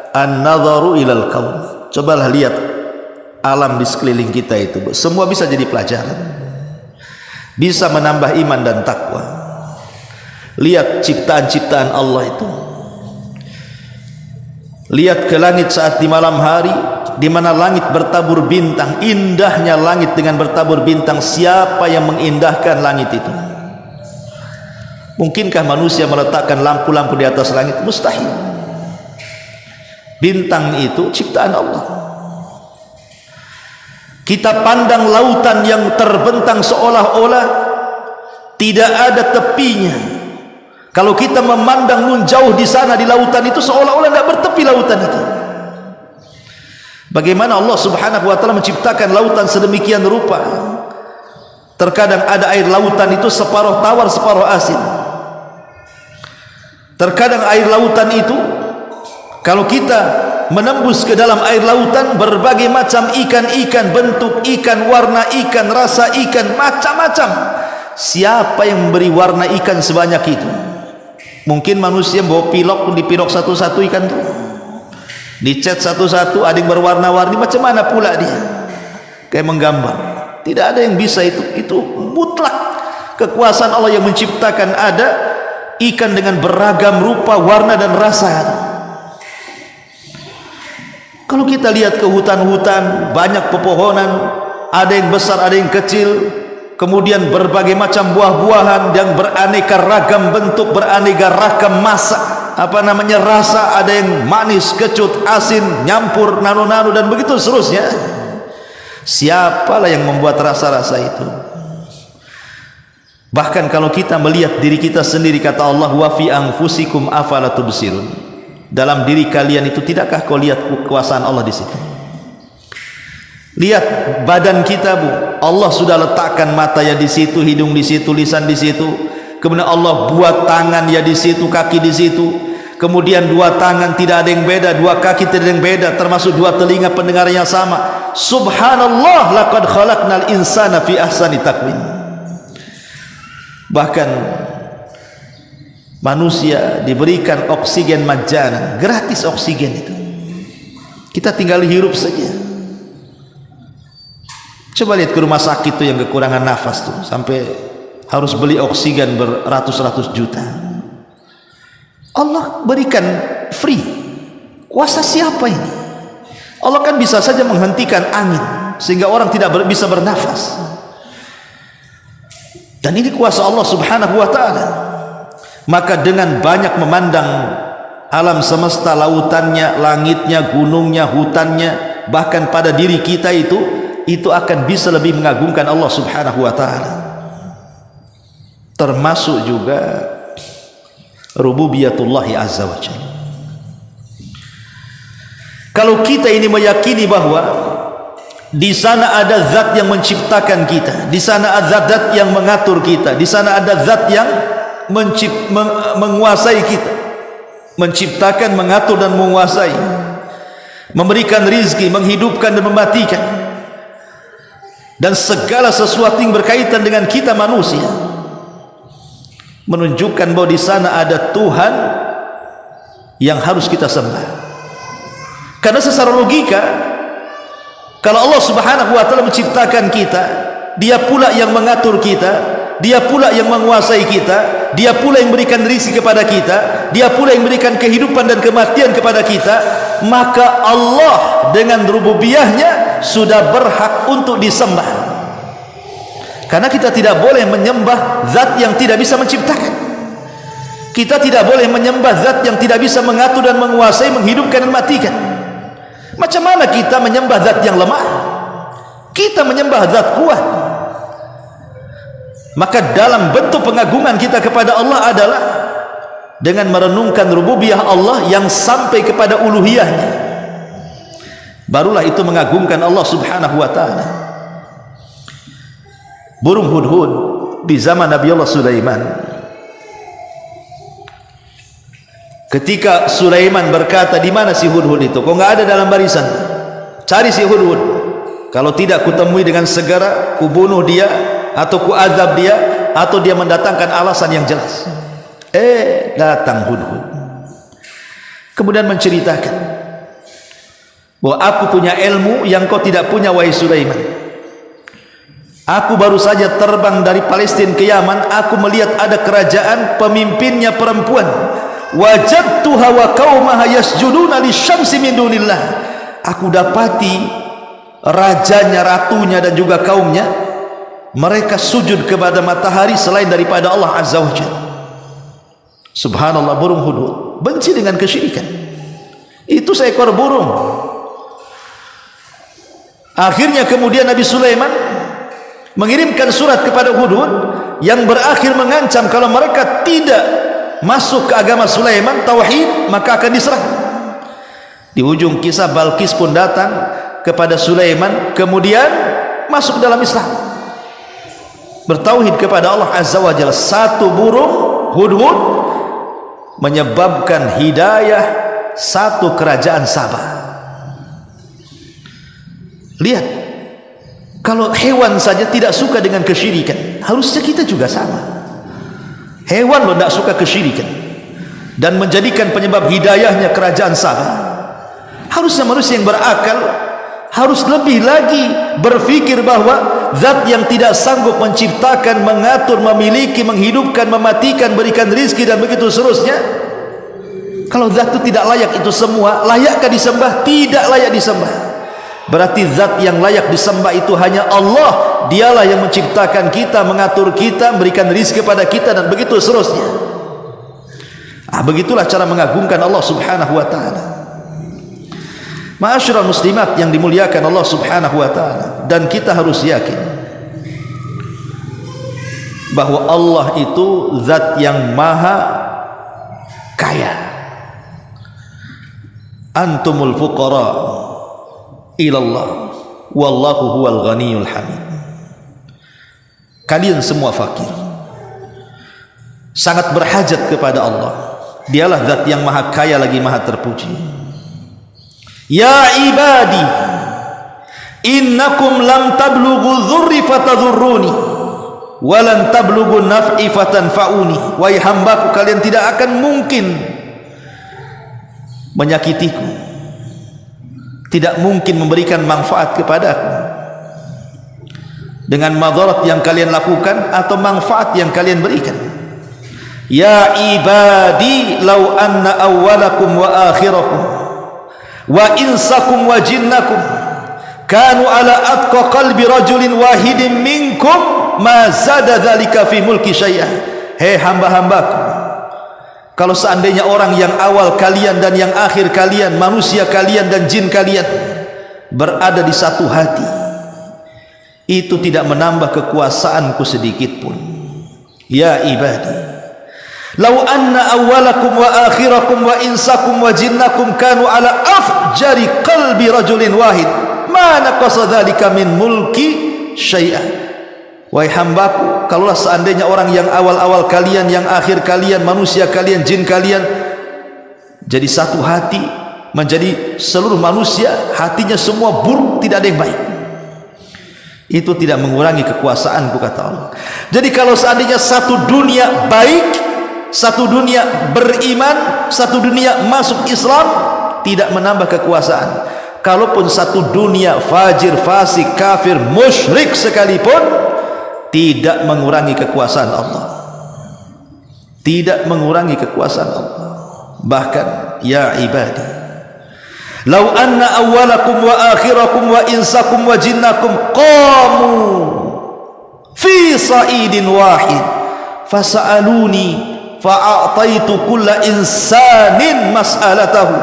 an-nadharu ilal kaun. Cobalah lihat alam di sekeliling kita itu, semua bisa jadi pelajaran, bisa menambah iman dan takwa. Lihat ciptaan-ciptaan Allah itu. Lihat ke langit saat di malam hari, di mana langit bertabur bintang. Indahnya langit dengan bertabur bintang. Siapa yang mengindahkan langit itu? Mungkinkah manusia meletakkan lampu-lampu di atas langit? Mustahil. Bintang itu ciptaan Allah. Kita pandang lautan yang terbentang seolah-olah tidak ada tepinya. Kalau kita memandang nun jauh di sana di lautan itu, seolah-olah tidak bertepi lautan itu. Bagaimana Allah Subhanahu wa taala menciptakan lautan sedemikian rupa? Terkadang ada air lautan itu separuh tawar separuh asin. Terkadang air lautan itu, kalau kita menembus ke dalam air lautan, berbagai macam ikan-ikan, bentuk ikan, warna ikan, rasa ikan, macam-macam. Siapa yang memberi warna ikan sebanyak itu? Mungkin manusia bawa pilok, dipilok satu-satu ikan itu, dicat satu-satu, ada yang berwarna-warni, macam mana pula dia? Kayak menggambar. Tidak ada yang bisa itu. Itu mutlak kekuasaan Allah yang menciptakan ada ikan dengan beragam rupa, warna dan rasa. Kalau kita lihat ke hutan-hutan, banyak pepohonan, ada yang besar, ada yang kecil, kemudian berbagai macam buah-buahan yang beraneka ragam bentuk, beraneka ragam rasa, ada yang manis, kecut, asin, nyampur, nano-nano dan begitu seterusnya. Siapalah yang membuat rasa-rasa itu? Bahkan kalau kita melihat diri kita sendiri, kata Allah, wa fi anfusikum afala tubsirun. Dalam diri kalian itu tidakkah kau lihat kekuasaan Allah di situ? Lihat badan kita, Bu. Allah sudah letakkan mata ya di situ, hidung di situ, lisan di situ. Kemudian Allah buat tangan ya di situ, kaki di situ. Kemudian dua tangan tidak ada yang beda, dua kaki tidak ada yang beda, termasuk dua telinga pendengaran yang sama. Subhanallah, laqad khalaqnal insana fi ahsani taqwim. Bahkan manusia diberikan oksigen majanan, gratis oksigen itu. Kita tinggal hirup saja. Coba lihat ke rumah sakit tuh yang kekurangan nafas tuh, sampai harus beli oksigen beratus-ratus juta. Allah berikan free. Kuasa siapa ini? Allah kan bisa saja menghentikan angin sehingga orang tidak bisa bernafas. Dan ini kuasa Allah Subhanahu wa ta'ala. Maka dengan banyak memandang alam semesta, lautannya, langitnya, gunungnya, hutannya, bahkan pada diri kita itu akan bisa lebih mengagungkan Allah Subhanahu wa ta'ala. Termasuk juga rububiyatullahi azza wa jalla. Kalau kita ini meyakini bahwa di sana ada zat yang menciptakan kita, di sana ada zat yang mengatur kita, di sana ada zat yang menguasai kita, menciptakan, mengatur dan menguasai, memberikan rizki, menghidupkan dan mematikan, dan segala sesuatu yang berkaitan dengan kita manusia, menunjukkan bahwa di sana ada Tuhan yang harus kita sembah. Karena secara logika, kalau Allah Subhanahu wa ta'ala menciptakan kita, Dia pula yang mengatur kita, Dia pula yang menguasai kita, Dia pula yang memberikan rezeki kepada kita, Dia pula yang memberikan kehidupan dan kematian kepada kita, maka Allah dengan rububiyahnya sudah berhak untuk disembah. Karena kita tidak boleh menyembah zat yang tidak bisa menciptakan. Kita tidak boleh menyembah zat yang tidak bisa mengatur dan menguasai, menghidupkan dan matikan. Macam mana kita menyembah zat yang lemah? Kita menyembah zat kuat. Maka dalam bentuk pengagungan kita kepada Allah adalah dengan merenungkan rububiyah Allah yang sampai kepada uluhiyahnya. Barulah itu mengagungkan Allah Subhanahu wa ta'ala. Burung hudhud di zaman Nabi Allah Sulaiman, ketika Sulaiman berkata, di mana si hudhud itu? Kok nggak ada dalam barisan? Cari si hudhud. Kalau tidak kutemui dengan segera, kubunuh dia, atau kuazab dia, atau dia mendatangkan alasan yang jelas. Datang hudhud. Kemudian menceritakan bahwa aku punya ilmu yang kau tidak punya, wahai Sulaiman. Aku baru saja terbang dari Palestina ke Yaman. Aku melihat ada kerajaan, pemimpinnya perempuan. Wajadtuha wa qaumaha yasjuduna lisyamsi min dunillah. Aku dapati rajanya, ratunya dan juga kaumnya, mereka sujud kepada matahari selain daripada Allah Azza wa Jalla. Subhanallah, burung hudhud benci dengan kesyirikan. Itu seekor burung. Akhirnya kemudian Nabi Sulaiman mengirimkan surat kepada hudhud yang berakhir mengancam kalau mereka tidak masuk ke agama Sulaiman, tauhid, maka akan diserang. Di ujung kisah, Balqis pun datang kepada Sulaiman, kemudian masuk dalam Islam. bertauhid kepada Allah Azza wa Jalla. Satu burung hudhud menyebabkan hidayah satu kerajaan Sabah. Lihat, kalau hewan saja tidak suka dengan kesyirikan, harusnya kita juga sama. Hewan lo tidak suka kesyirikan dan menjadikan penyebab hidayahnya kerajaan Sabah. Harusnya manusia yang berakal harus lebih lagi berfikir bahwa zat yang tidak sanggup menciptakan, mengatur, memiliki, menghidupkan, mematikan, berikan rizki dan begitu seterusnya, kalau zat itu tidak layak itu semua, layakkah disembah? Tidak layak disembah. Berarti zat yang layak disembah itu hanya Allah. Dialah yang menciptakan kita, mengatur kita, memberikan rizki kepada kita dan begitu seterusnya. Begitulah cara mengagungkan Allah Subhanahu wa taala. Ma'asyiral muslimat yang dimuliakan Allah Subhanahu wa taala, dan kita harus yakin bahwa Allah itu zat yang maha kaya. Antumul fuqara ilallah wallahu huwal ghaniyul hamid. Kalian semua fakir, sangat berhajat kepada Allah. Dialah zat yang maha kaya lagi maha terpuji. Ya ibadi, innakum lam tablughu dzurri fatadurruni walan tablughu naf'i fatanfa'uni. Wahai hambaku, kalian tidak akan mungkin menyakitiku, tidak mungkin memberikan manfaat kepadaku dengan madarat yang kalian lakukan atau manfaat yang kalian berikan. Ya ibadi, law anna awwalakum wa akhirakum wa insakum wa jinnakum kanu ala atqa qalbi rajulin wahidin minkum ma zada dzalika fi mulki syai'an. Hei hamba-hambaku, kalau seandainya orang yang awal kalian dan yang akhir kalian, manusia kalian dan jin kalian berada di satu hati, itu tidak menambah kekuasaanku sedikit pun. Ya ibadi, law anna awwalakum wa akhirakum wa insakum wa jinnakum kanu ala afjari qalbi rajulin wahid ma naqasa dzalika min mulki syai'an. Wahai hambaku, kalaulah seandainya orang yang awal-awal kalian, yang akhir kalian, manusia kalian, jin kalian jadi satu hati, menjadi seluruh manusia hatinya semua buruk, tidak ada yang baik, itu tidak mengurangi kekuasaanku, kata Allah. Jadi kalau seandainya satu dunia baik, satu dunia beriman, satu dunia masuk Islam, tidak menambah kekuasaan. Kalaupun satu dunia fajir, fasik, kafir, musyrik sekalipun, tidak mengurangi kekuasaan Allah, tidak mengurangi kekuasaan Allah. Bahkan ya ibadi, law anna awwalakum wa akhirakum wa insakum wa jinnakum qamu fi sa'idin wahid fasa'aluni fa'ataitu kulla insanin mas'alatahu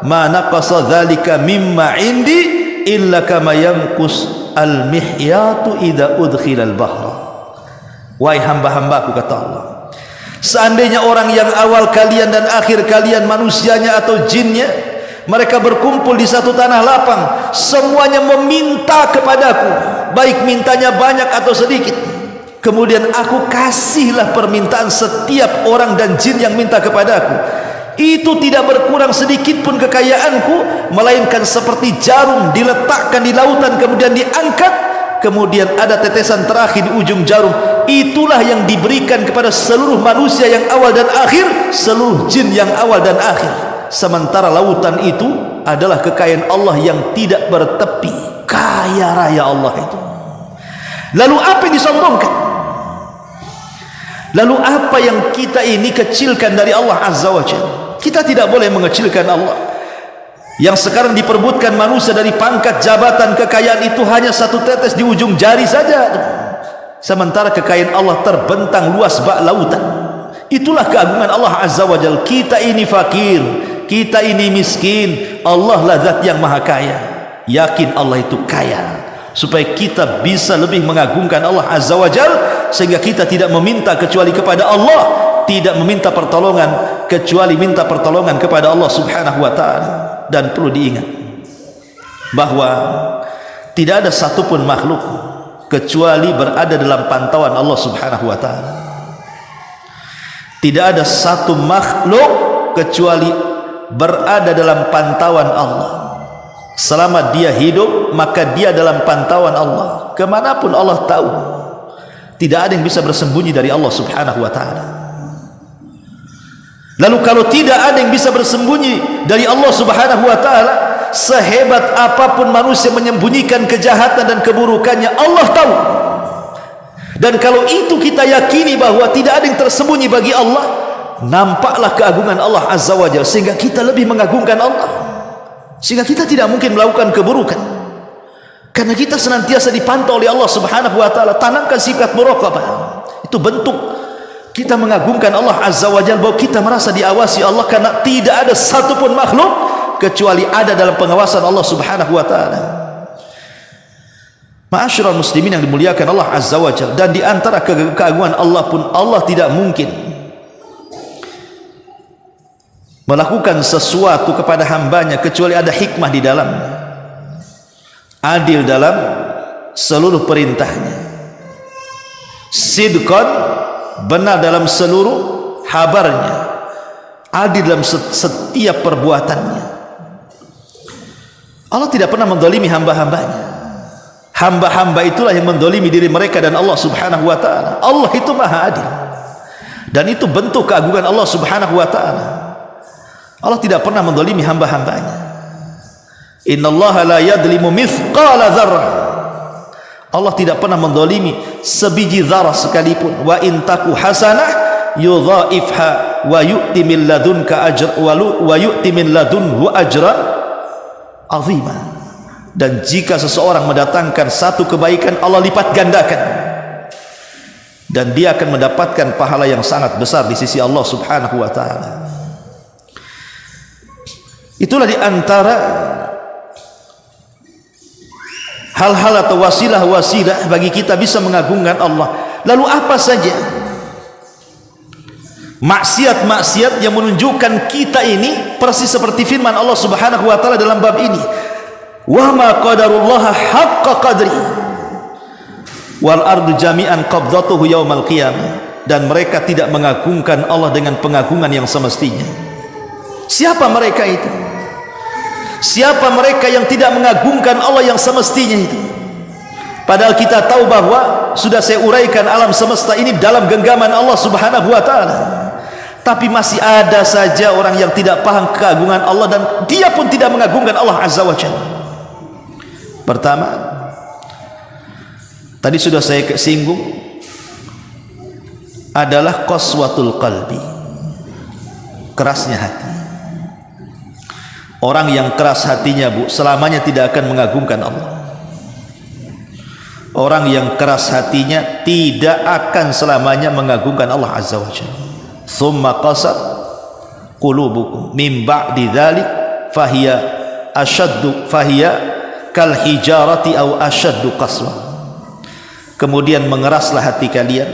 ma naqasa dzalika mimma indi illa kama yanqus al-mihyatu idza udkhilal bahra. Wahai hamba-hambaku, kata Allah, seandainya orang yang awal kalian dan akhir kalian, manusianya atau jinnya, mereka berkumpul di satu tanah lapang, semuanya meminta kepadaku, baik mintanya banyak atau sedikit, kemudian aku kasihlah permintaan setiap orang dan jin yang minta kepadaku, itu tidak berkurang sedikit pun kekayaanku, melainkan seperti jarum diletakkan di lautan kemudian diangkat, kemudian ada tetesan terakhir di ujung jarum, itulah yang diberikan kepada seluruh manusia yang awal dan akhir, seluruh jin yang awal dan akhir. Sementara lautan itu adalah kekayaan Allah yang tidak bertepi, kaya raya Allah itu. Lalu apa yang disombongkan? Lalu apa yang kita ini kecilkan dari Allah Azza wa Jalla? Kita tidak boleh mengecilkan Allah. Yang sekarang diperbutkan manusia dari pangkat, jabatan, kekayaan itu hanya satu tetes di ujung jari saja, sementara kekayaan Allah terbentang luas bak lautan. Itulah keagungan Allah Azza wa Jalla. Kita ini fakir, kita ini miskin, Allah lah zat yang maha kaya. Yakin Allah itu kaya, supaya kita bisa lebih mengagungkan Allah Azza wa Jalla, sehingga kita tidak meminta kecuali kepada Allah, tidak meminta pertolongan kecuali minta pertolongan kepada Allah Subhanahu wa ta'ala. Dan perlu diingat bahwa tidak ada satupun makhluk kecuali berada dalam pantauan Allah Subhanahu wa taala. Tidak ada satu makhluk kecuali berada dalam pantauan Allah. Selama dia hidup, maka dia dalam pantauan Allah. Kemanapun Allah tahu. Tidak ada yang bisa bersembunyi dari Allah Subhanahu wa taala. Lalu kalau tidak ada yang bisa bersembunyi dari Allah Subhanahu wa taala, sehebat apapun manusia menyembunyikan kejahatan dan keburukannya, Allah tahu. Dan kalau itu kita yakini bahwa tidak ada yang tersembunyi bagi Allah, nampaklah keagungan Allah Azza wa Jalla, sehingga kita lebih mengagungkan Allah, sehingga kita tidak mungkin melakukan keburukan, karena kita senantiasa dipantau oleh Allah Subhanahu wa taala. Tanamkan sifat muraqabah, itu bentuk kita mengagungkan Allah Azza wa Jalla, bahwa kita merasa diawasi Allah, karena tidak ada satupun makhluk kecuali ada dalam pengawasan Allah Subhanahu wa taala. Ma'asyiral muslimin yang dimuliakan Allah Azza wa Jalla, dan di antara keagungan Allah pun, Allah tidak mungkin melakukan sesuatu kepada hambanya kecuali ada hikmah di dalamnya, adil dalam seluruh perintahnya, sidqan, benar dalam seluruh habarnya, adil dalam setiap perbuatannya. Allah tidak pernah mendolimi hamba-hambanya. Hamba-hamba itulah yang mendolimi diri mereka dan Allah Subhanahu wa taala. Allah itu maha adil, dan itu bentuk keagungan Allah Subhanahu wa taala. Allah tidak pernah mendolimi hamba-hambanya. Innallaha la yadlimu mithqala dzarrah. Allah tidak pernah mendolimi sebiji zarah sekalipun. Wa in taku hasanah yudhaifha wa yu'ti min ladunka ajra wa yu'ti min ladunhu ajran azima. Dan jika seseorang mendatangkan satu kebaikan, Allah lipat gandakan, dan dia akan mendapatkan pahala yang sangat besar di sisi Allah Subhanahu wa taala. Itulah di antara hal-hal atau wasilah-wasilah bagi kita bisa mengagungkan Allah. Lalu apa saja maksiat-maksiat yang menunjukkan kita ini persis seperti firman Allah Subhanahu wa taala dalam bab ini, wa ma qadarullaha haqqa qadri wal ardu jami'an qabdatuhu yaumal qiyamah. Dan mereka tidak mengagungkan Allah dengan pengagungan yang semestinya. Siapa mereka itu? Siapa mereka yang tidak mengagungkan Allah yang semestinya itu? Padahal kita tahu bahwa sudah saya uraikan, alam semesta ini dalam genggaman Allah Subhanahu wa taala. Tapi masih ada saja orang yang tidak paham keagungan Allah, dan dia pun tidak mengagungkan Allah Azza wa Jalla. Pertama, tadi sudah saya singgung, adalah qaswatul qalbi, kerasnya hati. Orang yang keras hatinya, Bu, selamanya tidak akan mengagungkan Allah. Orang yang keras hatinya tidak akan selamanya mengagungkan Allah Azza wa Jalla. Tsumma qasat qulubukum min ba'di dzalik fahiya kal hijarati au asyaddu qaswa. Kemudian mengeraslah hati kalian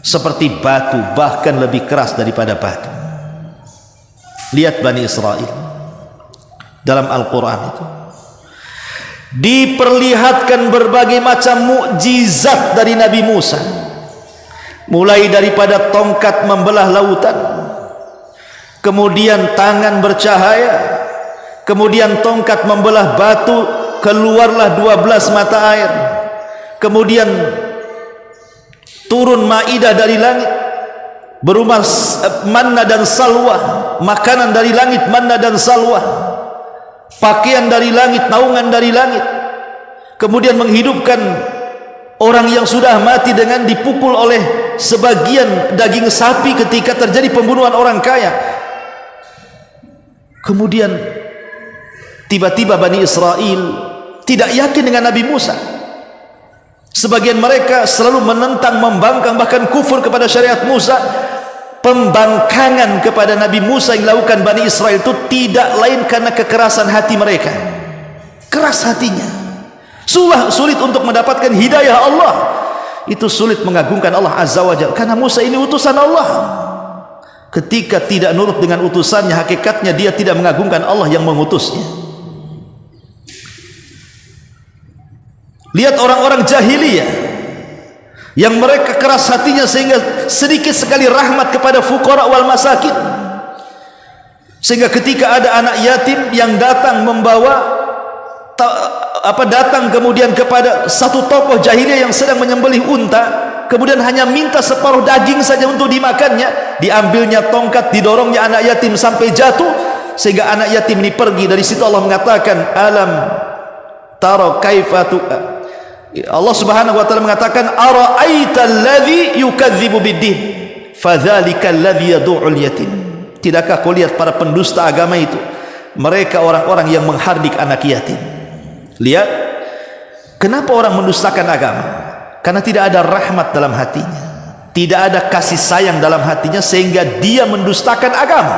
seperti batu, bahkan lebih keras daripada batu. Lihat Bani Israel dalam Al-Quran itu diperlihatkan berbagai macam mukjizat dari Nabi Musa, mulai daripada tongkat membelah lautan, kemudian tangan bercahaya, kemudian tongkat membelah batu, keluarlah 12 mata air, kemudian turun maidah dari langit berupa manna dan salwa, makanan dari langit manna dan salwa, pakaian dari langit, naungan dari langit, kemudian menghidupkan orang yang sudah mati dengan dipukul oleh sebagian daging sapi ketika terjadi pembunuhan orang kaya. Kemudian tiba-tiba Bani Israel tidak yakin dengan Nabi Musa. Sebagian mereka selalu menentang, membangkang, bahkan kufur kepada syariat Musa. Pembangkangan kepada Nabi Musa yang dilakukan Bani Israel itu tidak lain karena kekerasan hati mereka. Keras hatinya, sulit untuk mendapatkan hidayah Allah. Itu sulit mengagungkan Allah Azza wa Jalla, karena Musa ini utusan Allah. Ketika tidak nurut dengan utusannya, hakikatnya dia tidak mengagungkan Allah yang mengutusnya. Lihat orang-orang jahiliyah yang mereka keras hatinya sehingga sedikit sekali rahmat kepada fuqara wal masakin, sehingga ketika ada anak yatim yang datang membawa datang kemudian kepada satu tokoh jahiliyah yang sedang menyembelih unta, kemudian hanya minta separuh daging saja untuk dimakannya, diambilnya tongkat, didorongnya anak yatim sampai jatuh, sehingga anak yatim ini pergi. Dari situ Allah mengatakan, alam tara kaifatu, Allah Subhanahu wa taala mengatakan, ara'aita alladhi yukadzibu biddin fadzalika alladhi yad'ul yatim. Tidakkah kau lihat para pendusta agama itu, mereka orang-orang yang menghardik anak yatim. Lihat kenapa orang mendustakan agama, karena tidak ada rahmat dalam hatinya, tidak ada kasih sayang dalam hatinya, sehingga dia mendustakan agama.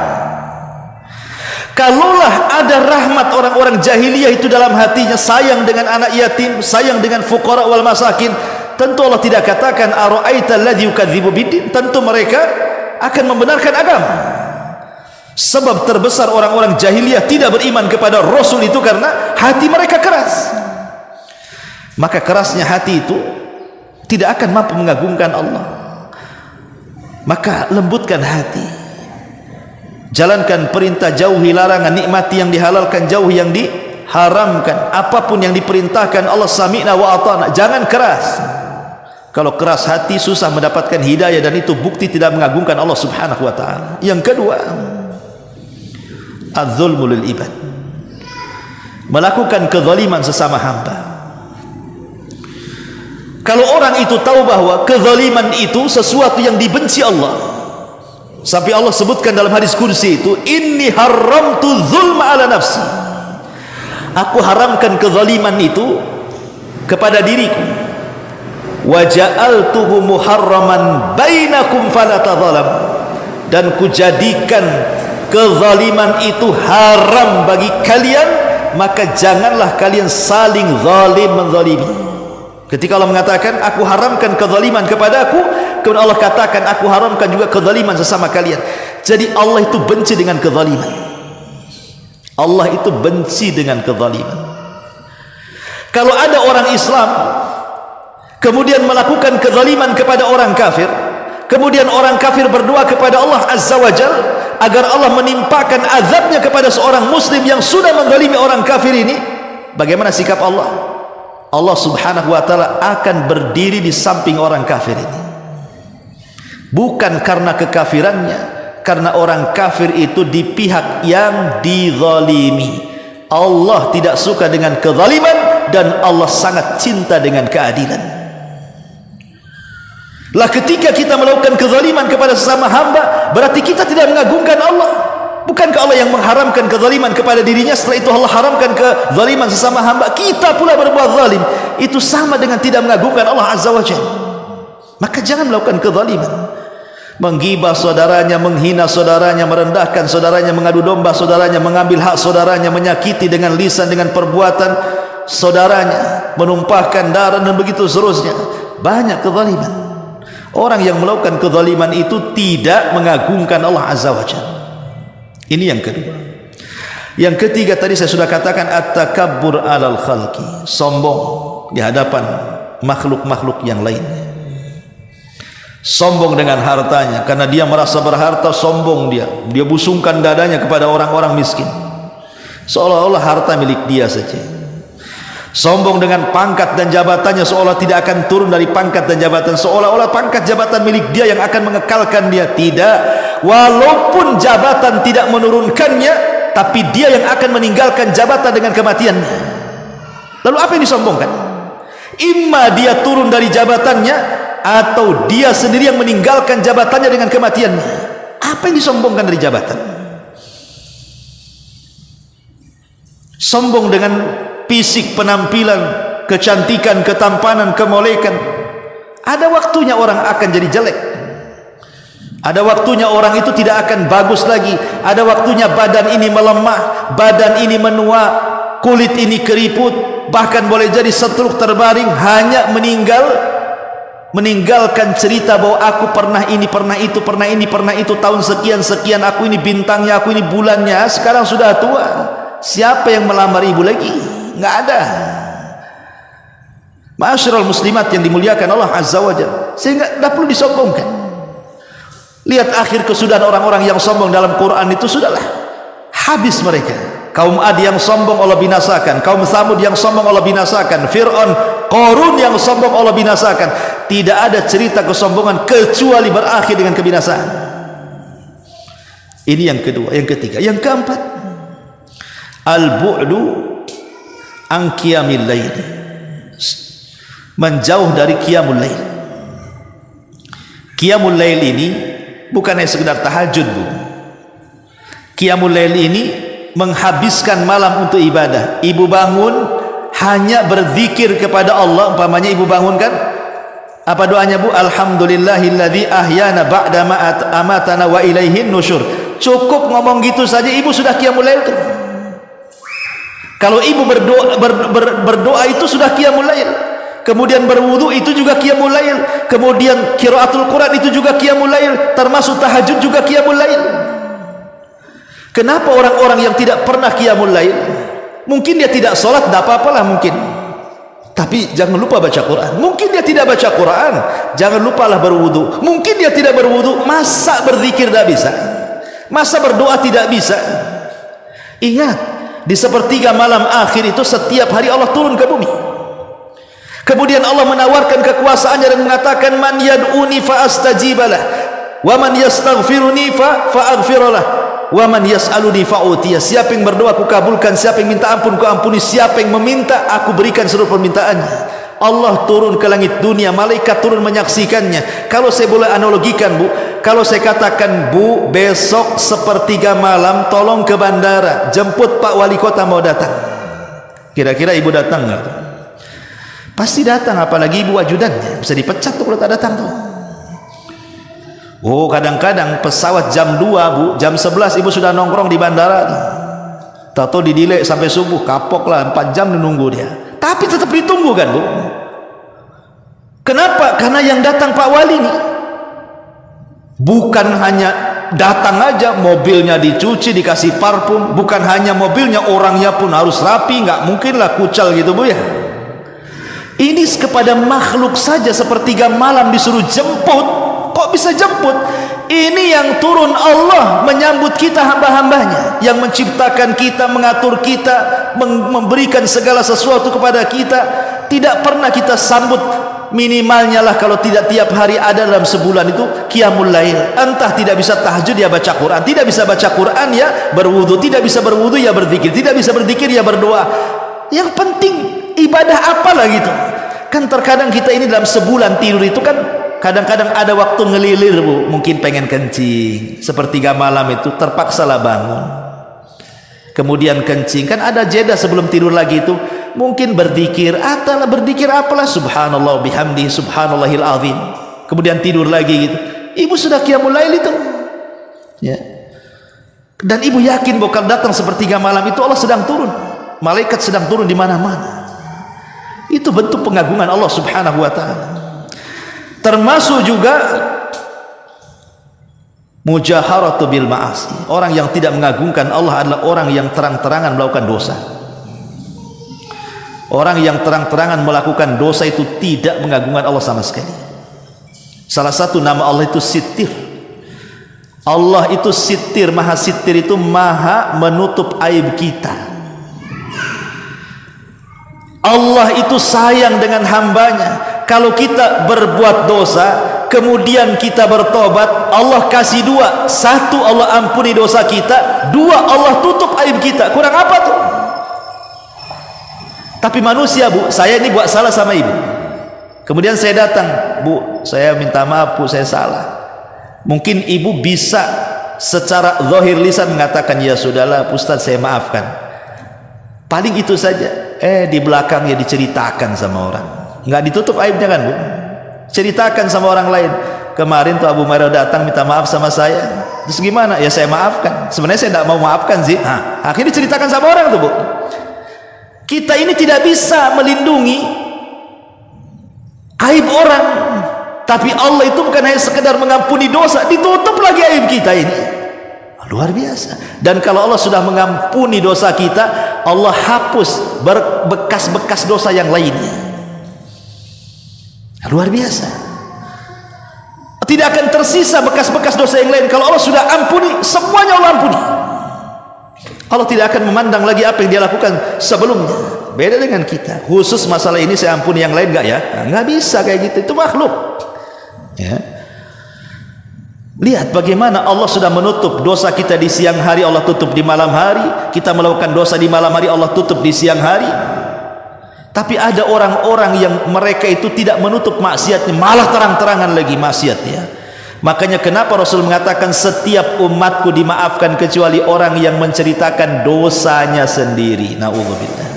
Kalaulah ada rahmat orang-orang jahiliyah itu dalam hatinya, sayang dengan anak yatim, sayang dengan fuqara wal masakin, tentu Allah tidak katakan ara'aita alladzi yukadzibu biddin, tentu mereka akan membenarkan agama. Sebab terbesar orang-orang jahiliyah tidak beriman kepada Rasul itu karena hati mereka keras. Maka kerasnya hati itu tidak akan mampu mengagungkan Allah. Maka lembutkan hati, jalankan perintah, jauhi larangan, nikmati yang dihalalkan, jauhi yang diharamkan. Apapun yang diperintahkan Allah, sami'na wa ata'na. Jangan keras. Kalau keras hati susah mendapatkan hidayah, dan itu bukti tidak mengagungkan Allah Subhanahu wa taala. Yang kedua, az-zulmu lil ibad, melakukan kezaliman sesama hamba. Kalau orang itu tahu bahwa kezaliman itu sesuatu yang dibenci Allah, sampai Allah sebutkan dalam hadis kursi itu, inni haramtu zulma ala nafsi, aku haramkan kezaliman itu kepada diriku, wa ja'altuhu muharraman bainakum fala tadzalam, dan kujadikan kezaliman itu haram bagi kalian, maka janganlah kalian saling zalim menzalimi. Ketika Allah mengatakan aku haramkan kezaliman kepadaku, kemudian Allah katakan aku haramkan juga kezaliman sesama kalian. Jadi Allah itu benci dengan kezaliman. Allah itu benci dengan kezaliman. Kalau ada orang Islam kemudian melakukan kezaliman kepada orang kafir, kemudian orang kafir berdoa kepada Allah Azza wa Jal agar Allah menimpakan azabnya kepada seorang muslim yang sudah menzalimi orang kafir ini, bagaimana sikap Allah? Allah Subhanahu wa taala akan berdiri di samping orang kafir ini, bukan karena kekafirannya, karena orang kafir itu di pihak yang dizalimi. Allah tidak suka dengan kezaliman, dan Allah sangat cinta dengan keadilan. Lah ketika kita melakukan kezaliman kepada sesama hamba, berarti kita tidak mengagungkan Allah. Bukankah Allah yang mengharamkan kezaliman kepada dirinya, setelah itu Allah haramkan kezaliman sesama hamba, kita pula berbuat zalim. Itu sama dengan tidak mengagungkan Allah Azza wa Jalla. Maka jangan melakukan kezaliman, menggibah saudaranya, menghina saudaranya, merendahkan saudaranya, mengadu domba saudaranya, mengambil hak saudaranya, menyakiti dengan lisan, dengan perbuatan saudaranya, menumpahkan darah, dan begitu seterusnya. Banyak kezaliman. Orang yang melakukan kezaliman itu tidak mengagungkan Allah Azza wa Jalla. Ini yang kedua. Yang ketiga tadi saya sudah katakan, at-takabbur alal khalqi, sombong di hadapan makhluk-makhluk yang lainnya. Sombong dengan hartanya, karena dia merasa berharta, sombong dia busungkan dadanya kepada orang-orang miskin, seolah-olah harta milik dia saja. Sombong dengan pangkat dan jabatannya, seolah tidak akan turun dari pangkat dan jabatan, seolah-olah pangkat jabatan milik dia yang akan mengekalkan dia. Tidak, walaupun jabatan tidak menurunkannya, tapi dia yang akan meninggalkan jabatan dengan kematiannya. Lalu apa yang disombongkan? Imma dia turun dari jabatannya, atau dia sendiri yang meninggalkan jabatannya dengan kematiannya. Apa yang disombongkan dari jabatan? Sombong dengan fisik, penampilan, kecantikan, ketampanan, kemolekan. Ada waktunya orang akan jadi jelek, ada waktunya orang itu tidak akan bagus lagi, ada waktunya badan ini melemah, badan ini menua, kulit ini keriput, bahkan boleh jadi stroke, terbaring, hanya meninggalkan cerita bahwa aku pernah ini, pernah itu, pernah ini, pernah itu, tahun sekian-sekian, aku ini bintangnya, aku ini bulannya. Sekarang sudah tua, siapa yang melamar ibu lagi? Nggak ada. Ma'asyiral muslimat yang dimuliakan Allah Azza wa Jalla, sehingga tidak perlu disombongkan. Lihat akhir kesudahan orang-orang yang sombong dalam Quran itu, sudahlah habis mereka. Kaum Ad yang sombong Allah binasakan, kaum Tsamud yang sombong Allah binasakan, Fir'aun, Qarun yang sombong Allah binasakan. Tidak ada cerita kesombongan kecuali berakhir dengan kebinasaan. Ini yang kedua. Yang ketiga, yang keempat, al-bu'du an qiyamil lail, menjauh dari qiyamul lail. Qiyamul lail ini bukan hanya sekedar tahajud, Bu. Qiyamul lail ini menghabiskan malam untuk ibadah. Ibu bangun hanya berzikir kepada Allah. Umpamanya ibu bangun kan, apa doanya, Bu? Alhamdulillahilladzi ahyana ba'da ma amatana wa ilaihin nusyur. Cukup ngomong gitu saja ibu sudah qiyamul lail tuh. Kalau ibu berdoa itu sudah qiyamul lail. Kemudian berwudu itu juga qiyamul lail. Kemudian qiraatul Quran itu juga qiyamul lail. Termasuk tahajud juga qiyamul lail. Kenapa orang-orang yang tidak pernah qiyamul lail, mungkin dia tidak sholat, tidak apa-apalah mungkin, tapi jangan lupa baca Quran. Mungkin dia tidak baca Quran, jangan lupalah berwudu. Mungkin dia tidak berwudu, masa berzikir tidak bisa, masa berdoa tidak bisa. Ingat, di sepertiga malam akhir itu setiap hari Allah turun ke bumi. Kemudian Allah menawarkan kekuasaannya dan mengatakan, man yad'uni fa astajibalah, wa man yastaghfiruni fa aghfiralah, wa man yas'aluni fa'utiya. Siapa yang berdoa aku kabulkan, siapa yang minta ampun aku ampuni, siapa yang meminta aku berikan seluruh permintaannya. Allah turun ke langit dunia, malaikat turun menyaksikannya. Kalau saya boleh analogikan, Bu, kalau saya katakan, Bu, besok sepertiga malam tolong ke bandara, jemput Pak Wali Kota mau datang, kira-kira ibu datang nggak? Pasti datang, apalagi ibu ajudannya, bisa dipecat tuh kalau tak datang tuh. Oh, kadang-kadang pesawat jam 2, Bu, jam 11 ibu sudah nongkrong di bandara. Tahu didelay sampai subuh, kapok lah, 4 jam menunggu dia. Tapi tetap ditunggu kan, Bu. Kenapa? Karena yang datang Pak Wali nih bukan hanya datang aja, mobilnya dicuci, dikasih parfum. Bukan hanya mobilnya, orangnya pun harus rapi. Nggak mungkin lah kucal gitu, Bu ya. Ini kepada makhluk saja sepertiga malam disuruh jemput. Kok bisa jemput? Ini yang turun Allah menyambut kita, hamba-hambanya yang menciptakan kita, mengatur kita, memberikan segala sesuatu kepada kita. Tidak pernah kita sambut, minimalnya lah kalau tidak tiap hari ada dalam sebulan itu qiyamul lail. Entah tidak bisa tahajud ya baca Quran, tidak bisa baca Quran ya berwudu, tidak bisa berwudu ya berzikir, tidak bisa berzikir ya berdoa. Yang penting ibadah apalah gitu. Kan terkadang kita ini dalam sebulan tidur itu kan kadang-kadang ada waktu ngelilir, Bu, mungkin pengen kencing, sepertiga malam itu terpaksalah bangun, kemudian kencing, kan ada jeda sebelum tidur lagi itu, mungkin berzikir, atalah berzikir apalah, subhanallah bihamdihi subhanallahil azim, kemudian tidur lagi gitu. Ibu sudah qiyamul lail itu ya. Dan ibu yakin bahwa kalau datang sepertiga malam itu Allah sedang turun, malaikat sedang turun di mana-mana. Itu bentuk pengagungan Allah Subhanahu wa taala. Termasuk juga mujaharatu bil ma'asi. Orang yang tidak mengagungkan Allah adalah orang yang terang-terangan melakukan dosa. Orang yang terang-terangan melakukan dosa itu tidak mengagungkan Allah sama sekali. Salah satu nama Allah itu Sittir. Allah itu Sittir, Maha Sittir, itu maha menutup aib kita. Allah itu sayang dengan hambanya. Kalau kita berbuat dosa kemudian kita bertobat, Allah kasih 2. 1, Allah ampuni dosa kita. 2, Allah tutup aib kita. Kurang apa tuh? Tapi manusia, Bu, saya ini buat salah sama ibu, kemudian saya datang, Bu, saya minta maaf, Bu, saya salah. Mungkin ibu bisa secara zahir lisan mengatakan, ya sudahlah Ustaz, saya maafkan. Paling itu saja. Di belakangnya diceritakan sama orang, nggak ditutup aibnya kan, Bu. Ceritakan sama orang lain, kemarin tuh Abu Mairo datang minta maaf sama saya, terus gimana? Ya saya maafkan. Sebenarnya saya tidak mau maafkan sih. Akhirnya diceritakan sama orang tuh, Bu. Kita ini tidak bisa melindungi aib orang, tapi Allah itu bukan hanya sekedar mengampuni dosa, ditutup lagi aib kita ini. Luar biasa. Dan kalau Allah sudah mengampuni dosa kita, Allah hapus bekas-bekas dosa yang lainnya. Luar biasa. Tidak akan tersisa bekas-bekas dosa yang lain. Kalau Allah sudah ampuni, semuanya Allah ampuni. Allah tidak akan memandang lagi apa yang dia lakukan sebelumnya. Beda dengan kita. Khusus masalah ini saya ampuni, yang lain enggak ya? Nah, enggak bisa kayak gitu. Itu makhluk. Ya. Lihat bagaimana Allah sudah menutup dosa kita di siang hari, Allah tutup di malam hari. Kita melakukan dosa di malam hari, Allah tutup di siang hari. Tapi ada orang-orang yang mereka itu tidak menutup maksiatnya, malah terang-terangan lagi maksiatnya. Makanya kenapa Rasul mengatakan setiap umatku dimaafkan kecuali orang yang menceritakan dosanya sendiri. Na'udzubillah.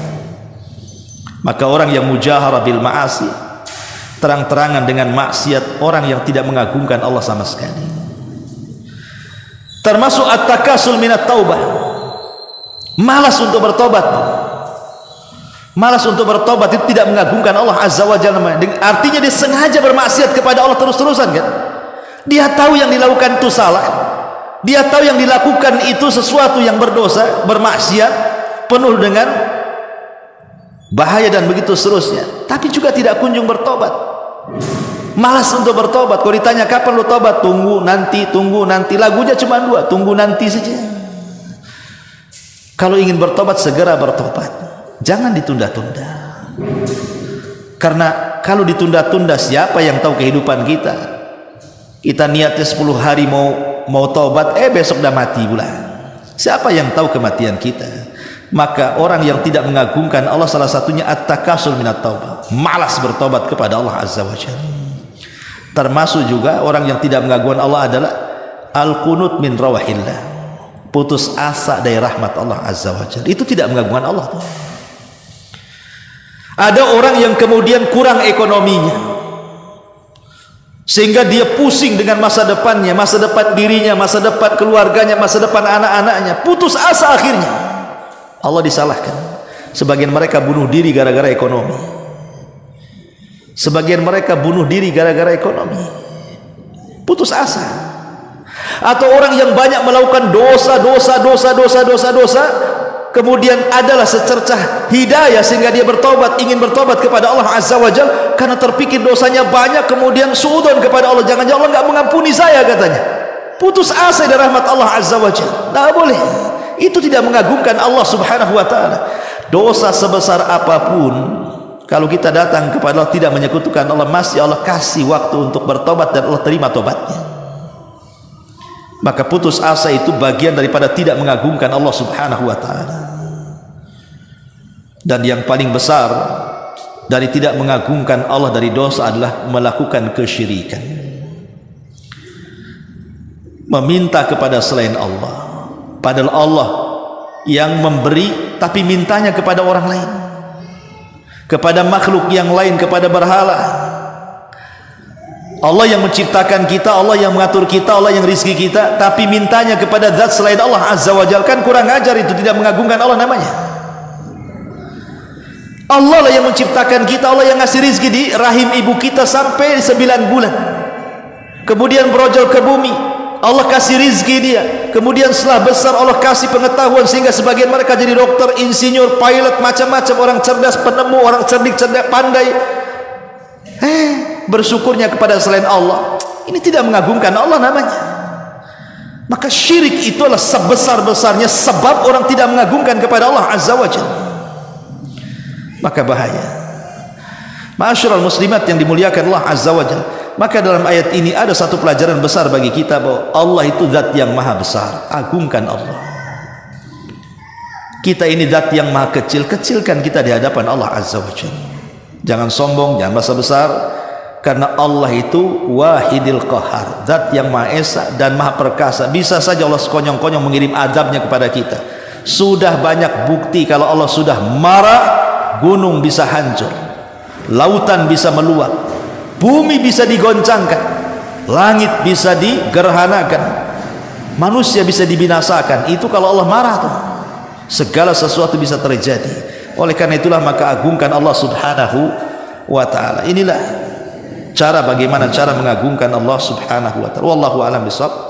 Maka orang yang mujaharah bil ma'asi, terang-terangan dengan maksiat, orang yang tidak mengagungkan Allah sama sekali. Termasuk at-takasul minat taubah, malas untuk bertobat. Malas untuk bertobat itu tidak mengagungkan Allah Azza wa Jalla. Artinya dia sengaja bermaksiat kepada Allah terus-terusan kan? Dia tahu yang dilakukan itu salah. Dia tahu yang dilakukan itu sesuatu yang berdosa, bermaksiat, penuh dengan bahaya dan begitu seterusnya. Tapi juga tidak kunjung bertobat. Malas untuk bertobat. Kalau ditanya kapan lu tobat? Tunggu nanti. Lagunya cuma dua, tunggu nanti saja. Kalau ingin bertobat, segera bertobat. Jangan ditunda-tunda. Karena kalau ditunda-tunda, siapa yang tahu kehidupan kita? Kita niatnya 10 hari mau taubat, besok dah mati pula. Siapa yang tahu kematian kita? Maka orang yang tidak mengagungkan Allah, salah satunya at-takasul minat taubah, malas bertobat kepada Allah Azza wa Jalla. Termasuk juga orang yang tidak mengagungkan Allah adalah al-qunut min rawahillah, putus asa dari rahmat Allah Azza wa Jalla. Itu tidak mengagungkan Allah tuh. Ada orang yang kemudian kurang ekonominya, sehingga dia pusing dengan masa depannya, masa depan dirinya, masa depan keluarganya, masa depan anak-anaknya. Putus asa akhirnya. Allah disalahkan. Sebagian mereka bunuh diri gara-gara ekonomi. Sebagian mereka bunuh diri gara-gara ekonomi. Putus asa. Atau orang yang banyak melakukan dosa, kemudian adalah secercah hidayah sehingga dia bertobat, ingin bertobat kepada Allah Azza wa Jalla, karena terpikir dosanya banyak, kemudian suudzon kepada Allah, jangan-jangan Allah enggak mengampuni saya katanya. Putus asa dari rahmat Allah Azza wa Jalla. Enggak boleh. Itu tidak mengagungkan Allah Subhanahu wa taala. Dosa sebesar apapun, kalau kita datang kepada Allah tidak menyekutukan Allah, masih Allah kasih waktu untuk bertobat dan Allah terima tobatnya. Maka putus asa itu bagian daripada tidak mengagungkan Allah Subhanahu wa taala. Dan yang paling besar dari tidak mengagungkan Allah dari dosa adalah melakukan kesyirikan, meminta kepada selain Allah, padahal Allah yang memberi tapi mintanya kepada orang lain, kepada makhluk yang lain, kepada berhala. Allah yang menciptakan kita, Allah yang mengatur kita, Allah yang rizki kita, tapi mintanya kepada zat selain Allah Azza wa Jalla. Kan kurang ajar itu, tidak mengagungkan Allah namanya. Allah lah yang menciptakan kita, Allah yang ngasih rizki di rahim ibu kita sampai 9 bulan, kemudian berojol ke bumi, Allah kasih rizki dia, kemudian setelah besar Allah kasih pengetahuan sehingga sebagian mereka jadi dokter, insinyur, pilot, macam-macam, orang cerdas, penemu, orang cerdik, pandai. Bersyukurnya kepada selain Allah, ini tidak mengagungkan Allah namanya. Maka syirik itu adalah sebesar-besarnya sebab orang tidak mengagungkan kepada Allah Azza wa Jalla. Maka bahaya. Ma'asyiral muslimat yang dimuliakan Allah Azza wa Jalla. Maka dalam ayat ini ada satu pelajaran besar bagi kita, bahwa Allah itu zat yang maha besar. Agungkan Allah. Kita ini zat yang maha kecil, kecilkan kita di hadapan Allah Azza wa Jalla. Jangan sombong, jangan merasa besar, karena Allah itu wahidil qahar, zat yang maha esa dan maha perkasa. Bisa saja Allah sekonyong-konyong mengirim azabnya kepada kita. Sudah banyak bukti kalau Allah sudah marah, gunung bisa hancur, lautan bisa meluap, bumi bisa digoncangkan, langit bisa digerhanakan, manusia bisa dibinasakan. Itu kalau Allah marah tuh, segala sesuatu bisa terjadi. Oleh karena itulah maka agungkan Allah Subhanahu wa taala. Inilah cara bagaimana cara mengagungkan Allah Subhanahu wa taala. Wallahu a'lam bishawab.